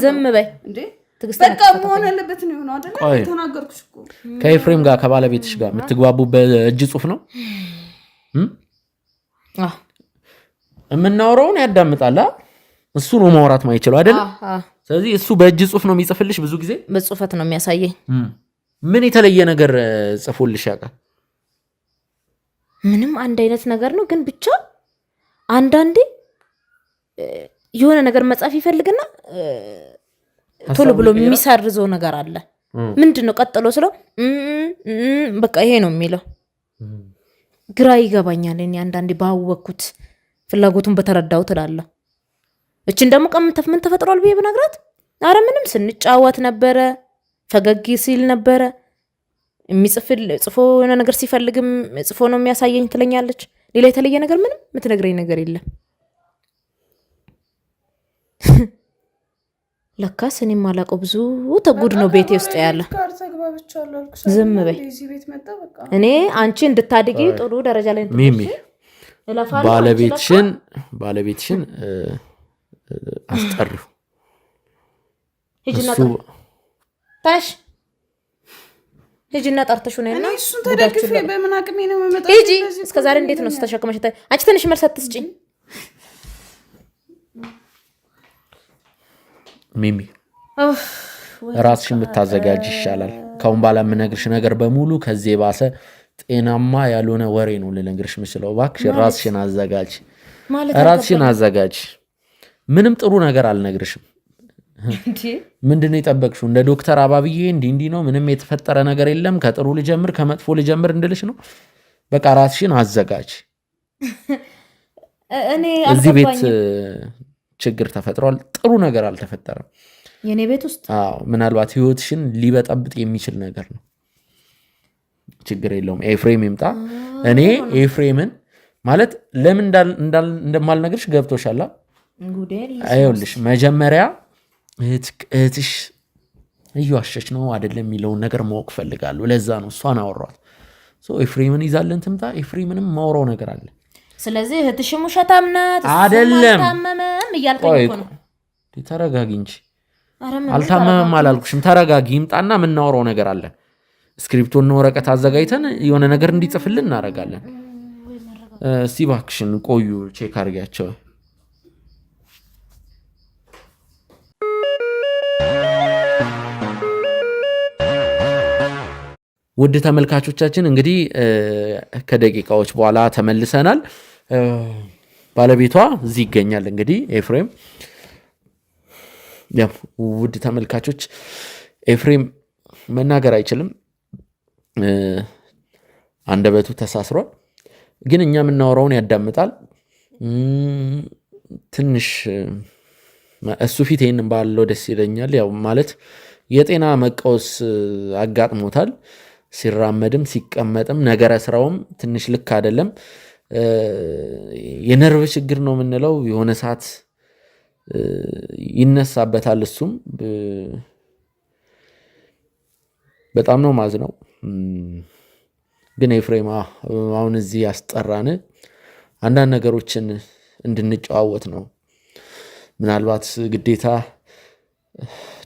ዝም በይ እንዴ። ትግስቴን በቃ መሆን ያለበት ነው የሆነው አይደል? ተናገርኩሽ እኮ። ከኤፍሬም ጋር ከባለቤትሽ ጋር የምትግባቡ በእጅ ጽሑፍ ነው? የምናወራውን ያዳምጣል። እሱ ነው ማውራት ማይችለው አይደል? ስለዚህ እሱ በእጅ ጽሑፍ ነው የሚጽፍልሽ። ብዙ ጊዜ በጽሁፈት ነው የሚያሳየኝ። ምን የተለየ ነገር ጽፎልሽ ያውቃል? ምንም አንድ አይነት ነገር ነው። ግን ብቻ አንዳንዴ የሆነ ነገር መጻፍ ይፈልግና ቶሎ ብሎ የሚሰርዘው ነገር አለ። ምንድን ነው ቀጥሎ ስለው በቃ ይሄ ነው የሚለው። ግራ ይገባኛል። እኔ አንዳንዴ ባወቅኩት ፍላጎቱን በተረዳው ትላለሁ። እችን ደግሞ ቀምተፍ ምን ተፈጥሯል ብዬ ብነግራት አረ ምንም ስንጫወት ነበረ፣ ፈገግ ሲል ነበረ። ጽፎ የሆነ ነገር ሲፈልግም ጽፎ ነው የሚያሳየኝ ትለኛለች። ሌላ የተለየ ነገር ምንም የምትነግረኝ ነገር የለም። ለካስ እኔ የማላውቀው ብዙ ተጉድ ነው ቤቴ ውስጥ ያለ። ዝም በይ። እኔ አንቺ እንድታድጊ ጥሩ ደረጃ ላይ ሚሚ ባለቤትሽን አስጠሪው። ሂጂና ታሽ ሂጂና ጠርተሽ ነው እና እሱን ተደግፌ በምን አቅሜ ነው የምመጣው? ሂጂ። እስከ ዛሬ እንዴት ነው ተሸክመሽ? አንቺ ትንሽ መልስ አትስጪኝ ሚሚ። ራስሽን ብታዘጋጅ ይሻላል። ካሁን በኋላ የምነግርሽ ነገር በሙሉ ከዚህ የባሰ ጤናማ ያልሆነ ወሬ ነው ልነግርሽ የምችለው። እባክሽ ራስሽን አዘጋጅ፣ ራስሽን አዘጋጅ። ምንም ጥሩ ነገር አልነግርሽም። ምንድነው የጠበቅሽው? እንደ ዶክተር አባብዬ እንዲህ ነው፣ ምንም የተፈጠረ ነገር የለም፣ ከጥሩ ልጀምር ከመጥፎ ልጀምር እንድልሽ ነው? በቃ ራስሽን አዘጋጅ። እዚህ ቤት ችግር ተፈጥሯል፣ ጥሩ ነገር አልተፈጠረም። የኔ ቤት ውስጥ ምናልባት ህይወትሽን ሊበጠብጥ የሚችል ነገር ነው። ችግር የለውም፣ ኤፍሬም ይምጣ። እኔ ኤፍሬምን ማለት ለምን እንደማልነግርሽ ገብቶሻል? አይውልሽ መጀመሪያ እህትሽ እየዋሸች ነው አይደለም የሚለውን ነገር ማወቅ ፈልጋለሁ። ለዛ ነው እሷን አወሯት። ኤፍሬምን ይዛለን ትምጣ። ኤፍሬምንም ማወራው ነገር አለ። ስለዚህ እህትሽም ውሸታም ናት አይደለም እያልከኝ እኮ ነው። ተረጋጊ እንጂ አልታመመም አላልኩሽም። ተረጋጊ። ይምጣና የምናወራው ነገር አለ። ስክሪፕቶና ወረቀት አዘጋጅተን የሆነ ነገር እንዲጽፍልን እናደርጋለን። እስቲ እባክሽን ቆዩ፣ ቼክ አድርጊያቸው። ውድ ተመልካቾቻችን እንግዲህ ከደቂቃዎች በኋላ ተመልሰናል። ባለቤቷ እዚህ ይገኛል። እንግዲህ ኤፍሬም ውድ ተመልካቾች ኤፍሬም መናገር አይችልም፣ አንደበቱ ተሳስሯል። ግን እኛ የምናወራውን ያዳምጣል። ትንሽ እሱ ፊት ይህንን ባለው ደስ ይለኛል። ያው ማለት የጤና መቃወስ አጋጥሞታል። ሲራመድም ሲቀመጥም ነገረ ስራውም ትንሽ ልክ አይደለም። የነርቭ ችግር ነው የምንለው። የሆነ ሰዓት ይነሳበታል። እሱም በጣም ነው ማዝነው። ግን ኤፍሬም አሁን እዚህ ያስጠራን አንዳንድ ነገሮችን እንድንጨዋወት ነው። ምናልባት ግዴታ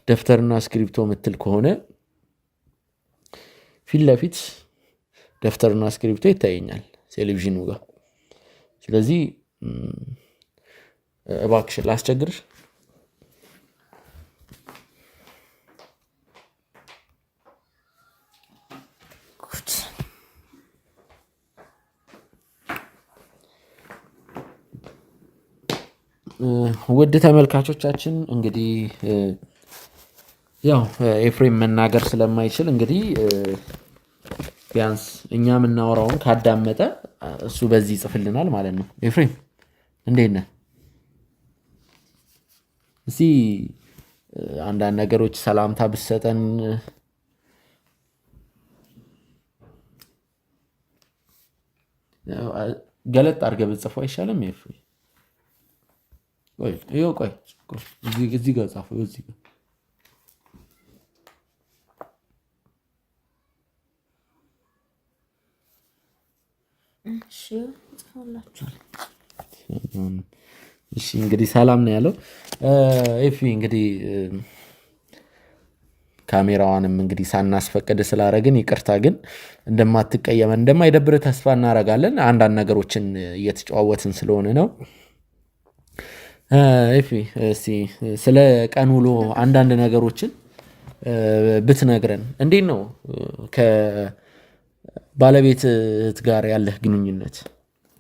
ደብተርና እስክሪፕቶ ምትል ከሆነ ፊት ለፊት ደብተርና እስክሪፕቶ ይታየኛል ቴሌቪዥኑ ጋር። ስለዚህ እባክሽ ላስቸግርሽ። ውድ ተመልካቾቻችን እንግዲህ ያው ኤፍሬም መናገር ስለማይችል እንግዲህ ቢያንስ እኛ የምናወራውን ካዳመጠ እሱ በዚህ ይጽፍልናል ማለት ነው። ኤፍሬም እንዴት ነህ? እስቲ አንዳንድ ነገሮች ሰላምታ ብሰጠን። ገለጥ አድርገህ ብትጽፈው አይሻልም? ኤፍሬም ቆይ እዚህ ጋር ጻፈው። እዚህ ጋር እሺ እንግዲህ ሰላም ነው ያለው ኤፊ። እንግዲህ ካሜራዋንም እንግዲህ ሳናስፈቅድ ስላደረግን ይቅርታ፣ ግን እንደማትቀየመን እንደማይደብር ተስፋ እናደርጋለን። አንዳንድ ነገሮችን እየተጨዋወትን ስለሆነ ነው። ኤፊ እስቲ ስለ ቀን ውሎ አንዳንድ ነገሮችን ብትነግረን። እንዴት ነው ከባለቤት ጋር ያለህ ግንኙነት?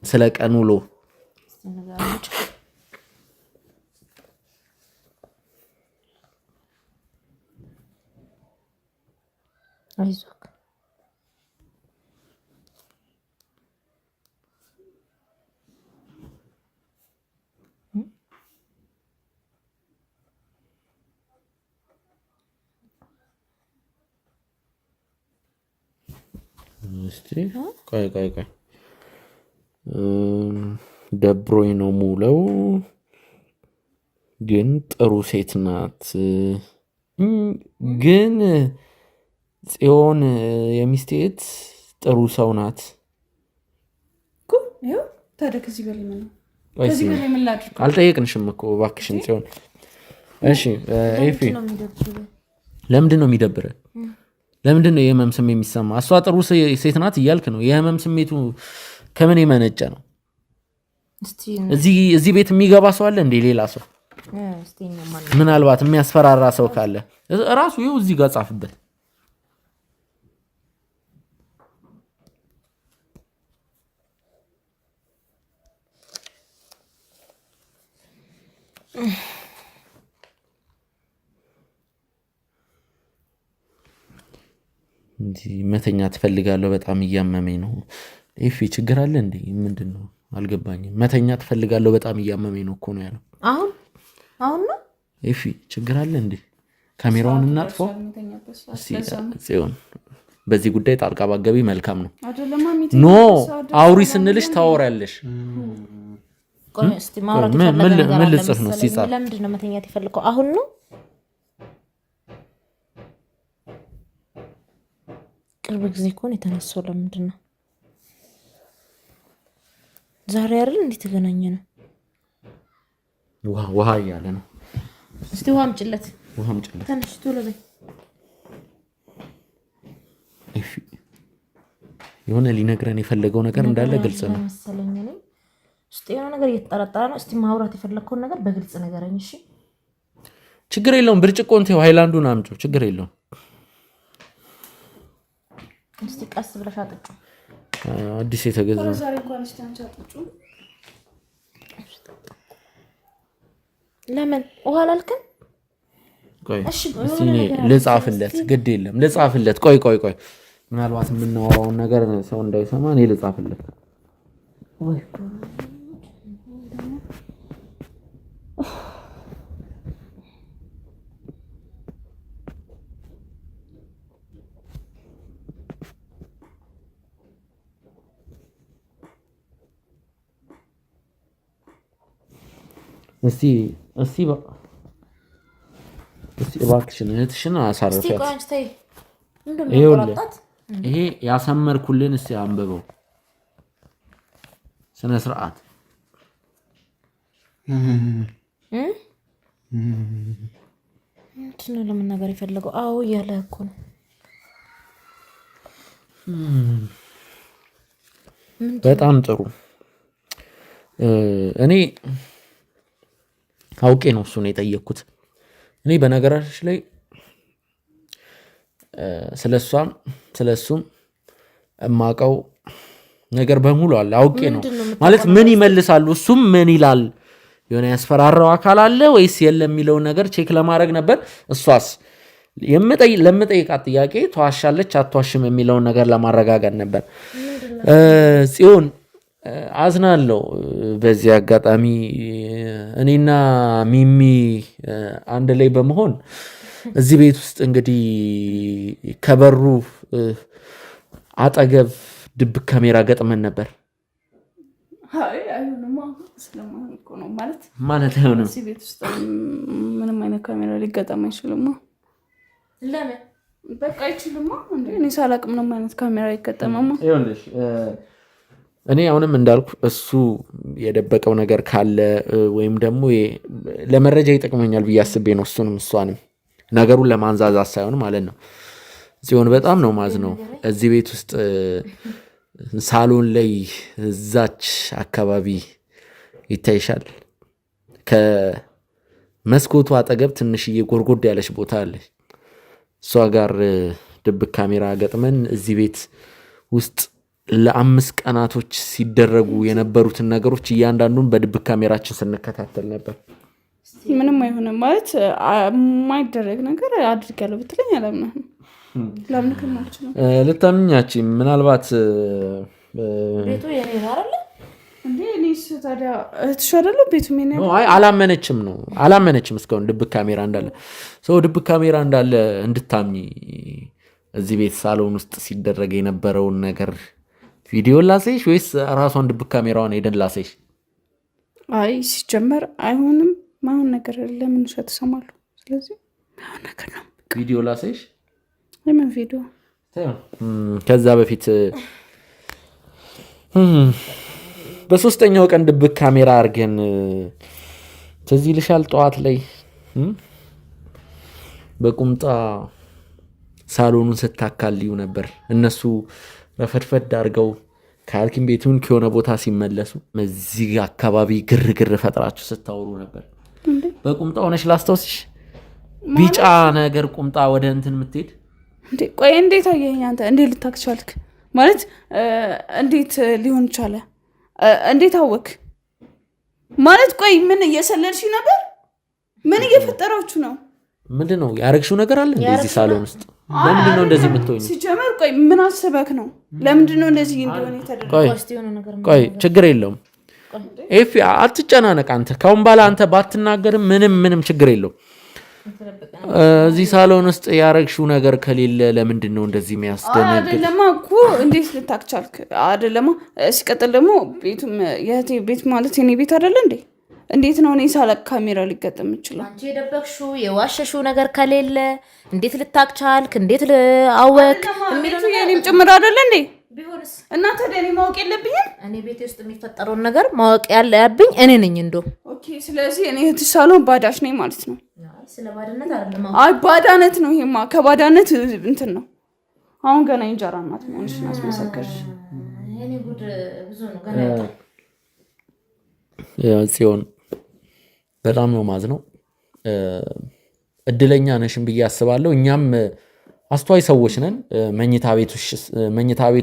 ስለ ቀን ውሎ አይዞህ። ቆይ ደብሮኝ ነው ሙለው፣ ግን ጥሩ ሴት ናት። ግን ጽዮን የሚስቴት ጥሩ ሰው ናት። ታዲያ ከዚህ በላይ ምን ነው? አልጠየቅንሽም እኮ እባክሽን ጽዮን። እሺ ኤፊ ለምንድን ነው የሚደብረው? ለምንድን ነው የህመም ስሜት የሚሰማ? እሷ ጥሩ ሴት ናት እያልክ ነው። የህመም ስሜቱ ከምን የመነጨ ነው? እዚህ ቤት የሚገባ ሰው አለ እንዴ? ሌላ ሰው ምናልባት የሚያስፈራራ ሰው ካለ ራሱ ይኸው እዚህ ጋር ጻፍበት። መተኛ ትፈልጋለሁ፣ በጣም እያመመኝ ነው። ኤፊ ችግር አለ እንዴ? ምንድን ነው አልገባኝም። መተኛ ትፈልጋለሁ፣ በጣም እያመመኝ ነው እኮ ነው ያለው። አሁን ነው ኤፊ ችግር አለ እንዴ? ካሜራውን እናጥፋው ጽዮን። በዚህ ጉዳይ ጣልቃ ባገቢ መልካም ነው። ኖ አውሪ ስንልሽ ታወሪያለሽ። ምን ልጽፍ ነው? ለምንድን ነው መተኛት የፈለከው? አሁን ነው ቅርብ ጊዜ ከሆነ የተነሳው። ለምንድን ነው ዛሬ አይደል እንዴት ተገናኘ ነው? ውሃ እያለ ነው። እስቲ ውሃ አምጪለት። ተነሽ ቶሎ በይ። የሆነ ሊነግረን የፈለገው ነገር እንዳለ ግልጽ ነው መሰለኝ። እኔ እስቲ የሆነ ነገር እየተጠራጠረ ነው። እስቲ ማውራት የፈለግከውን ነገር በግልጽ ነገረኝ። እሺ ችግር የለውም። ብርጭቆን ተይው፣ ሃይላንዱን አምጪው። ችግር የለውም። እስቲ ቀስ ብለሽ አጥጩ። አዲስ የተገዛ ለምን ውሃ አላልክም? እሺ ልጻፍለት። ግድ የለም ልጻፍለት። ቆይ ምናልባት የምናወራውን ነገር ሰው እንዳይሰማ እኔ ልጻፍለት። እስቲ እባክሽን እህትሽን አሳርፊያት። ይሄ ያሰመርኩልን እስቲ አንብበው ስነ ስርዓት። ምንድን ነው ለመናገር የፈለገው? አዎ እያለ እኮ ነው። በጣም ጥሩ። እኔ አውቄ ነው እሱን የጠየቅኩት። እኔ በነገራችን ላይ ስለሷም ስለሱም እማቀው ነገር በሙሉ አለ። አውቄ ነው ማለት ምን ይመልሳሉ፣ እሱም ምን ይላል፣ የሆነ ያስፈራራው አካል አለ ወይስ የለም የሚለውን ነገር ቼክ ለማድረግ ነበር። እሷስ ለምጠይቃት ጥያቄ ተዋሻለች አትዋሽም የሚለውን ነገር ለማረጋጋት ነበር። ጽዮን አዝናለሁ። በዚህ አጋጣሚ እኔና ሚሚ አንድ ላይ በመሆን እዚህ ቤት ውስጥ እንግዲህ ከበሩ አጠገብ ድብቅ ካሜራ ገጥመን ነበር። ማለት አይሆንም። እዚህ ቤት ውስጥ ምንም አይነት ካሜራ ሊገጠም አይችልም። ለምን? በቃ አይችልም። እኔ ሳላቅ ምንም አይነት ካሜራ አይገጠምም። ይኸውልሽ እኔ አሁንም እንዳልኩ እሱ የደበቀው ነገር ካለ ወይም ደግሞ ለመረጃ ይጠቅመኛል ብዬ አስቤ ነው እሱንም እሷንም ነገሩን ለማንዛዛት ሳይሆን ማለት ነው። ሲሆን በጣም ነው ማዝነው። እዚህ ቤት ውስጥ ሳሎን ላይ እዛች አካባቢ ይታይሻል፣ ከመስኮቱ አጠገብ ትንሽዬ ጎርጎድ ያለች ቦታ አለች። እሷ ጋር ድብቅ ካሜራ ገጥመን እዚህ ቤት ውስጥ ለ5 ቀናቶች ሲደረጉ የነበሩትን ነገሮች እያንዳንዱን በድብቅ ካሜራችን ስንከታተል ነበር። ምንም አይሆንም ማለት የማይደረግ ነገር አድርጋለሁ ብትለኝ አላምንህም። ላምንክም አልችልም። ልታምኛችም ምናልባት ቤቱ የኔ ነው አይደል እንዴ? እኔስ ታዲያ እህትሽ አይደለሁ? ቤቱ ምን ነው? አይ አላመነችም እስካሁን ድብቅ ካሜራ እንዳለ። ሰው ድብቅ ካሜራ እንዳለ እንድታምኚ እዚህ ቤት ሳሎን ውስጥ ሲደረግ የነበረውን ነገር ቪዲዮ ላሳይሽ ወይስ ራሷን ድብቅ ካሜራዋን ሄደን ላሳይሽ? አይ ሲጀመር አይሆንም። ማን ነገር ለምን ውሸት እሰማለሁ? ስለዚህ ማን ነገር ነው። ቪዲዮ ላሳይሽ። ለምን ቪዲዮ? ከዛ በፊት በ3ኛው ቀን ድብቅ ካሜራ አድርገን ትዝ ይልሻል? ጠዋት ላይ በቁምጣ ሳሎኑን ስታካልዩ ነበር። እነሱ ረፈድፈድ አድርገው ከሐኪም ቤቱን ከሆነ ቦታ ሲመለሱ እዚህ አካባቢ ግርግር ፈጥራችሁ ስታወሩ ነበር። በቁምጣ ሆነሽ ላስታውስሽ፣ ቢጫ ነገር ቁምጣ ወደ እንትን የምትሄድ ቆይ እንዴት አየኸኝ አንተ? እንዴት ልታውቅ ቻልክ? ማለት እንዴት ሊሆን ቻለ? እንዴት አወክ? ማለት ቆይ ምን እየሰለልሽ ነበር? ምን እየፈጠራችሁ ነው? ምንድን ነው ያረግሽው ነገር አለ እንደዚህ ሳሎን ውስጥ? ለምንድን ነው እንደዚህ የምትሆኝ? ሲጀመር ቆይ ምን አስበክ ነው? ለምንድን ነው እንደዚህ እንዲሆን የተደረገው? ቆይ ችግር የለውም ኤፊ፣ አትጨናነቅ አንተ። ካሁን በኋላ አንተ ባትናገርም ምንም ችግር የለውም። እዚህ ሳሎን ውስጥ ያረግሽው ነገር ከሌለ ለምንድን ነው እንደዚህ የሚያስደነግጥ? አይደለማ እኮ እንዴት ልታውቅ ቻልክ? አይደለማ ሲቀጥል ደግሞ ቤቱም የእህቴ ቤት ማለት የኔ ቤት አይደለ እንዴ? እንዴት ነው እኔ ሳላቅ ካሜራ ሊገጠም ይችላል? አንቺ የደበቅሽው የዋሸሽው ነገር ከሌለ እንዴት ልታውቅ ቻልክ? እንዴት አወቅ የሚለው የኔም ጭምር አይደለ እንዴ? ቢሆንስ እና ታዲያ እኔ ማወቅ የለብኝም? እኔ ቤቴ ውስጥ የሚፈጠረውን ነገር ማወቅ ያለብኝ እኔ ነኝ እንደው። ኦኬ፣ ስለዚህ እኔ እህትሽ ሳሎን ባዳሽ ነኝ ማለት ነው? ስለ ባዳነት አይደለም። አይ ባዳነት ነው ይሄማ፣ ከባዳነት እንትን ነው። አሁን ገና እንጀራ እናት መሆንሽን አስመሰከርሽ። እኔ ጉድ ብዙ ነው ገና። ጽዮን በጣም ነው ማዝነው። እድለኛ ነሽን ብዬ አስባለሁ። እኛም አስተዋይ ሰዎች ነን። መኝታ ቤት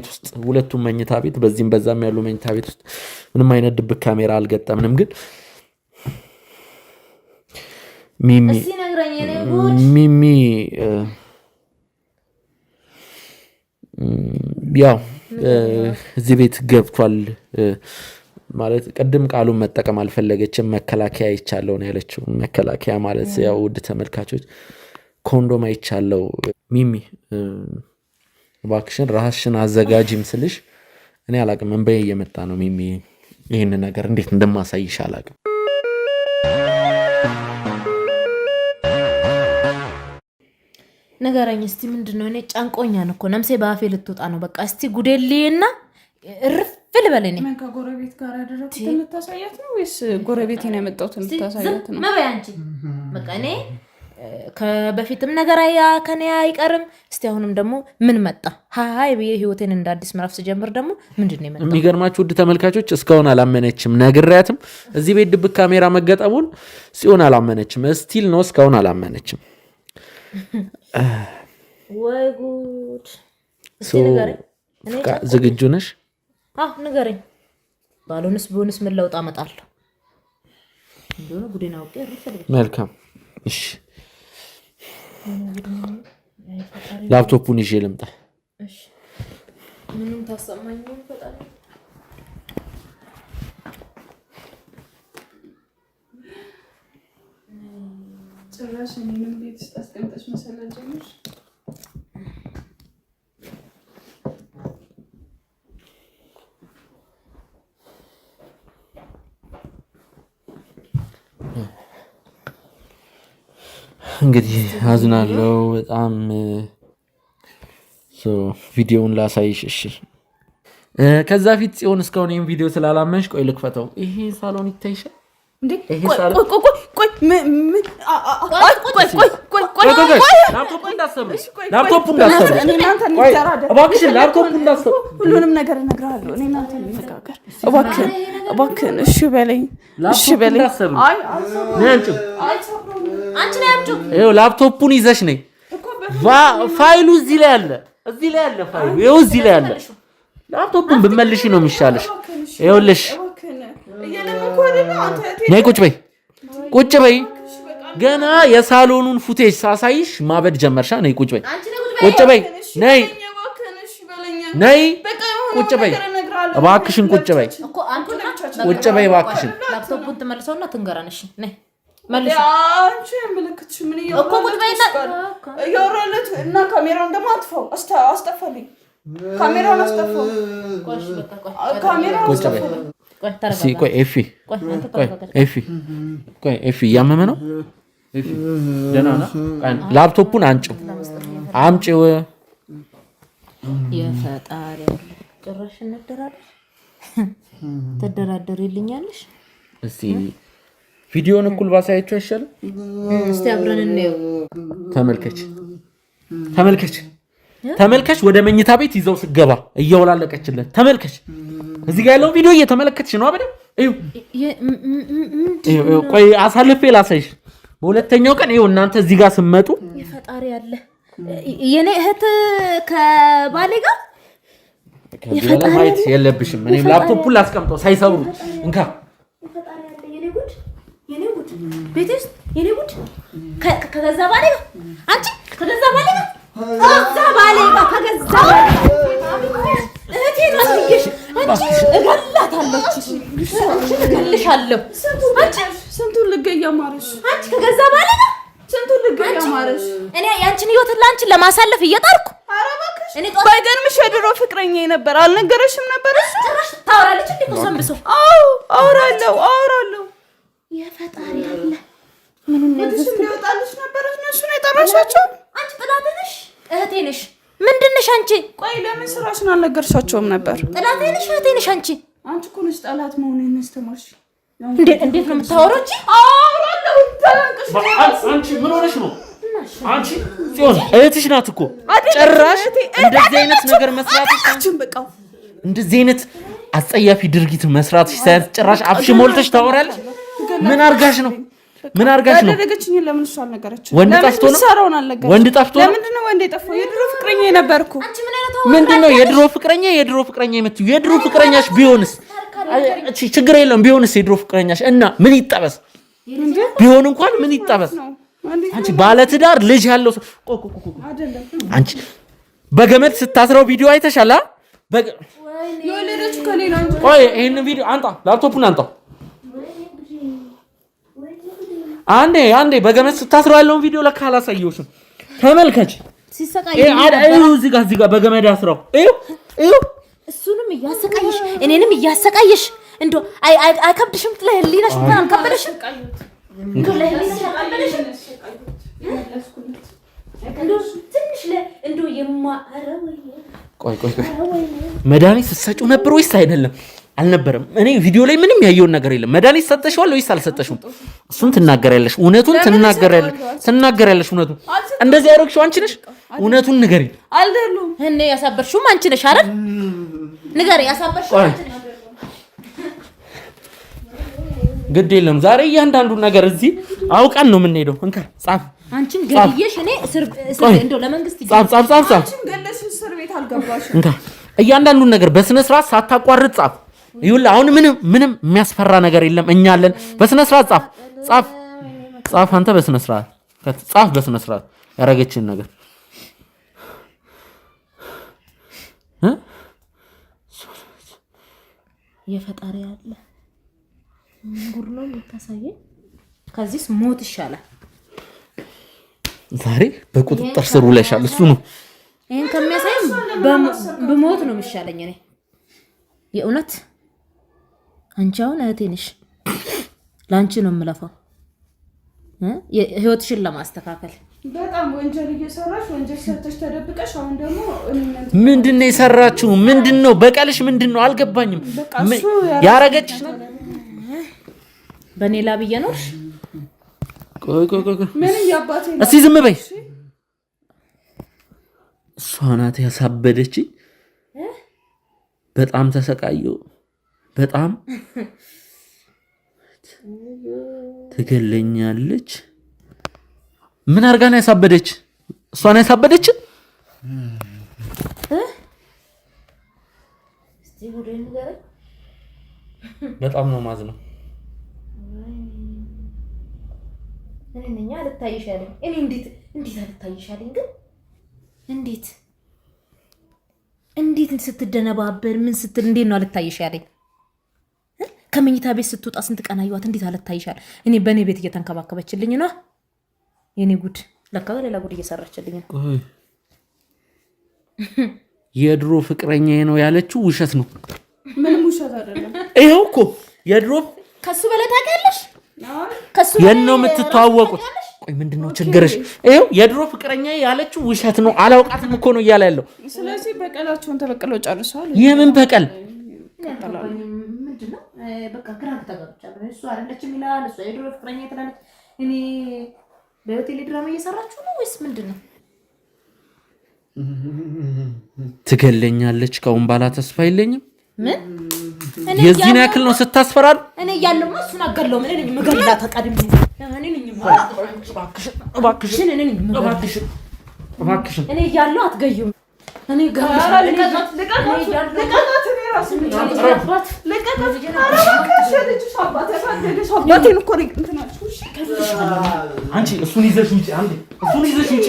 ውስጥ ሁለቱም መኝታ ቤት በዚህም በዛም ያሉ መኝታ ቤት ውስጥ ምንም አይነት ድብቅ ካሜራ አልገጠምንም። ግን ሚሚ ያው እዚህ ቤት ገብቷል ማለት ቅድም ቃሉን መጠቀም አልፈለገችም። መከላከያ ይቻለው ነው ያለችው። መከላከያ ማለት ያው ውድ ተመልካቾች ኮንዶም አይቻለው። ሚሚ እባክሽን ራስሽን አዘጋጂም ስልሽ እኔ አላቅም፣ እንበይ እየመጣ ነው። ሚሚ ይህን ነገር እንዴት እንደማሳይሽ አላቅም። ንገረኝ እስቲ ምንድነው? እኔ ጫንቆኛን እኮ ነምሴ በአፌ ልትወጣ ነው። በቃ እስቲ ጉዴልኝና እርፍ ልበለኝ። ምን ከጎረቤት ጋር ያደረኩትን ልታሳያት ነው ወይስ ጎረቤቴን ያመጣሁትን ልታሳያት ነው? መበያ አንቺ በቃ እኔ ከበፊትም ነገር ከኔ አይቀርም። እስቲ አሁንም ደግሞ ምን መጣ? ሃይ ብዬ ህይወቴን እንደ አዲስ ምዕራፍ ስጀምር ደግሞ ምንድን ነው የመጣው? የሚገርማችሁ ውድ ተመልካቾች እስካሁን አላመነችም። ነግሬያትም እዚህ ቤት ድብቅ ካሜራ መገጠሙን ጽዮን አላመነችም። ስቲል ነው እስካሁን አላመነችም። ወይ ጉድ! እስቲ ንገረኝ። ዝግጁ ነሽ? ንገረኝ። ባልሆንስ ቢሆንስ ምን ለውጥ አመጣለሁ? እንደሆነ ጉዴን አውቄ መልካም። እሺ ላፕቶፑን ይዤ ልምጣ። እሺ ምንም ታሰማኝ ነው ፈጣሪ። ጭራሽ እኔንም ቤት ውስጥ አስቀምጠሽ መሰለኝ ጀምር። እንግዲህ አዝናለሁ በጣም። ቪዲዮውን ላሳይሽ። እሺ ከዛ ፊት ጽዮን እስካሁን ይህን ቪዲዮ ስላላመንሽ ቆይ ልክፈተው። ይሄ ሳሎን ይታይሻል? ሁሉንም ነገር እነግርሃለሁ። እኔ እናንተ እንነጋገር እባክህን። እሺ በለኝ። ላፕቶፑን ይዘሽ ነይ። ፋይሉ እዚህ ላይ አለ። ፋይሉ ይኸው እዚህ ላይ አለ። ላፕቶፑን ብትመልሺ ነው የሚሻለሽ። ይኸውልሽ ነይ ቁጭ በይ። ገና የሳሎኑን ፉቴጅ ሳሳይሽ ማበድ ጀመርሻ። ነይ ቁጭ በይ። ነይ ቁጭ በይ እባክሽን። ቁጭ በይ እባክሽን። ላፕቶፑን ትመልሰውና ትንገራን። እሺ ነይ እና ካሜራውን ደግሞ አስጠፋልኝ። ካሜራውን አስጠፋው። ኤፊ እያመመ ነው። ደህና ነው። ላፕቶፑን አምጪው። የፈጣሪ ጭራሽ ተደራደር ይልኛለሽ። እስቲ ቪዲዮን እኩል ባሳያችሁ አይሻልም? እስቲ አብረን እንየው። ተመልከች ወደ መኝታ ቤት ይዘው ስገባ እያወላለቀችለት ተመልከች። እዚህ ጋር ያለው ቪዲዮ እየተመለከትሽ ነው አይደል? እዩ ቆይ አሳልፌ ላሳይሽ። በሁለተኛው ቀን ይኸው እናንተ እዚህ ጋር ስመጡ የፈጣሪ ያለ የኔ እህት ከባሌ ጋር የፈጣሪ ማየት የለብሽም። እኔ ላፕቶፑን ላስቀምጠው ሳይሰብሩ እንካ የፈጣሪ ያለ የኔ ጉድ ቤትስ የኔ ጉድ ከገዛ ባሌ ጋር አንቺ ከገዛ ባሌ ጋር ከገዛ እህቴ ናትሽ አንቺ እገላታለሁ እገልሻለሁ። አንቺ ስንቱን ልገያ ማረሽ አንቺ ከገዛ ባሌ ጋር ስንቱን ልገያ ማረሽ እኔ ያንቺን ህይወት ላንቺን ለማሳለፍ እየጣርኩ እኔ ባይገርምሽ የድሮ ፍቅረኛ ነበር አልነገረሽም ነበር? ጭራሽ ታወራለች እንዴ? ኮሰምብሶ አወራለሁ የፈጣሪ ያለ ምንም እንደወጣልሽ ነበር እነሱ ነው የጠራሻቸው? አንቺ ጥላቴ ነሽ እህቴ ነሽ ምንድን ነሽ አንቺ? ቆይ ለምን ስራሽን አልነገርሻቸውም ነበር? ጥላቴ ነሽ እህቴ ነሽ አንቺ እኮ ነሽ ጠላት መሆኔን አስተማርሽ። እንዴት ነው የምታወራው? አወራለሁ ተለንቀሽ አንቺ ምን ሆነሽ ነው? አንቺ ጽዮን እህትሽ ናት እኮ ጭራሽ እንደዚህ አይነት ነገር መስራትሽ በቃ እንደዚህ አይነት አጸያፊ ድርጊት መስራትሽ ሳይንስ ጭራሽ አፍሽ ሞልተሽ ታወራለሽ። ምን አርጋሽ ነው? ያደረገችኝ ለምን እሱ አልነገረችም? ወንድ ጠፍቶ ነው? ወንድ ጠፍቶ ነው? ለምንድን ነው ወንድ የጠፋው? የድሮ ፍቅረኛ ነበርኩ። ምንድነው የድሮ ፍቅረኛ የምትይው? የድሮ ፍቅረኛሽ ቢሆንስ ችግር የለም ቢሆንስ የድሮ ፍቅረኛሽ እና ምን ይጠበስ? ቢሆን እንኳን ምን ይጠበስ? አንቺ ባለትዳር ልጅ ያለው አንቺ በገመድ ስታስረው ቪዲዮ አይተሻል? የወለደችው ከሌላ እንጂ ቆይ ይሄን ቪዲዮ አንጣ፣ ላፕቶፑን አንጣው። አንዴ በገመድ ስታስረው ያለውን ቪዲዮ ለካ አላሳየሁሽም። ተመልከች ሲሰቃይ እዚህ ጋር በገመድ አስረው እዩ። እሱንም እያሰቃየሽ እኔንም እያሰቃየሽ እንደው አይከብድሽም? ለህሊናሽ እንኳን አልከበደሽም? ቆይ መድኃኒት ስትሰጪው ነበር ወይስ አይደለም? አልነበረም። እኔ ቪዲዮ ላይ ምንም ያየውን ነገር የለም። መድኃኒት ሰጠሽዋል ወይስ አልሰጠሽውም? እሱን ትናገሪያለሽ። እውነቱን ትናገሪያለሽ። እውነቱን እንደዚህ ያደረግሽው አንቺ ነሽ። እውነቱን ንገሪ። አይደለም እኔ ያሳበርሽውም አንቺ ነሽ አይደል? ንገሪ። ያሳበርሽው አንቺ ነሽ። ግድ የለም ዛሬ እያንዳንዱን ነገር እዚህ አውቀን ነው የምንሄደው። እንካ ጻፍ። አንቺን ገድዬሽ እኔ እስር እንደው ለመንግስት ጻፍ። አንቺን ገለሽ እስር ቤት አልገባሽም። እንካ እያንዳንዱን ነገር በስነ ስርዓት ሳታቋርጥ ጻፍ። ይኸውልህ አሁን ምንም የሚያስፈራ ነገር የለም። እኛ አለን። በስነ ስርዓት ጻፍ። አንተ በስነ ስርዓት ጻፍ። በስነ ስርዓት ያረጋችን ነገር የፈጣሪ ያለ ጉር ነው የምታሳየኝ። ከዚህስ ሞት ይሻላል። ዛሬ በቁጥጥር ስር ውለሻል። እሱ ነው ይሄን ከሚያሳየኝ በሞት ነው የሚሻለኝ። እኔ የእውነት አንቺ አሁን እህቴ ነሽ። ላንቺ ነው የምለፋው ህይወትሽን ለማስተካከል። በጣም ወንጀል እየሰራሽ ወንጀል ሰርተሽ ተደብቀሽ አሁን ደግሞ ምንድነው የሰራችው? ምንድነው በቀልሽ? ምንድነው አልገባኝም። ያረጋችሽ ነው በኔ ላብ እየኖርሽ። ቆይ ምን ያባቴ ነው? እስቲ ዝም በይ። እሷ ናት ያሳበደች። በጣም ተሰቃየው። በጣም ትገለኛለች። ምን አርጋ ነው ያሳበደች? እሷ ነው ያሳበደች። በጣም ነው ማዝነው። እኔ አልታይሻለኝ። እኔ እንዴት አልታይሻለኝ? ግን እንዴት ስትደነባበር ምን ስትል እንዴት ነው አልታይሻለኝ? ከመኝታ ቤት ስትወጣ ስንት ቀን አየኋት። እንዴት አልታይሻል? እኔ በእኔ ቤት እየተንከባከበችልኝ ነው። የኔ ጉድ ለካ ሌላ ጉድ እየሰራችልኝ ነው። የድሮ ፍቅረኛዬ ነው ያለችው ውሸት ነው። ምንም ውሸት አይደለም። ይሄው እኮ የድሮ ከሱ በላይ ታውቂያለሽ። የት ነው የምትተዋወቁት? ቆይ ምንድነው ችግርሽ? ይሄው የድሮ ፍቅረኛዬ ያለችው ውሸት ነው። አላውቃትም እኮ ነው እያለ ያለው። ስለዚህ በቀላቸውን ተበቅለው ጨርሰዋል። የምን በቀል? በቃ ግራ ተጋብቻለሁ። እሱ አይደለችም ይላል፣ እሱ የድሮ ፍቅረኛ ትላለች። እኔ በሆቴል ድራማ እየሰራችሁ ነው ወይስ ምንድን ነው? ትገለኛለች ከአሁን ባላ ተስፋ የለኝም። ምን የዚህን ያክል ነው ስታስፈራል? እኔ እያለሁ እሱን አገለው። ምን እኔ መገላ ተቀድም እባክሽን እኔ እያለሁ አትገዩም። እኔ አንቺ እሱን ይዘሽ ውጪ፣ አንዴ እሱን ይዘሽ ውጪ፣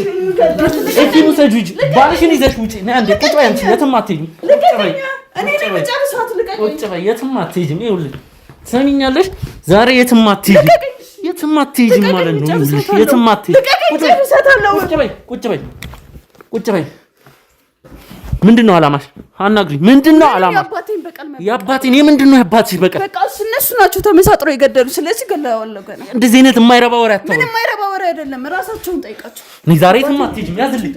እሱን ይዘሽ ውጪ፣ ባልሽን ይዘሽ ውጪ። ነይ አንዴ ቁጭ በይ። አንቺ የትም አትሄጂም። ቁጭ በይ፣ የትም አትሄጂም። ይኸውልሽ ትሰሚኛለሽ? ዛሬ የትም አትሄጂም፣ የትም አትሄጂም ማለት ነው። ይኸውልሽ የትም አትሄጂም። ቁጭ በይ፣ ቁጭ በይ፣ ቁጭ በይ። ምንድነው አላማሽ? አናግሪኝ። ምንድነው አላማሽ? የአባቴን የምንድነው የአባትሽ በቀል? በቃ እነሱ ናቸው ተመሳጥረው የገደሉ። ስለዚህ ገለዋለሁ ገና። እንደዚህ አይነት የማይረባ ወሬ አታውሪ። ምንም የማይረባ ወሬ አይደለም። ራሳቸውን ጠይቃቸው። እኔ ዛሬ የትም አትሄጂም። ያዝልኝ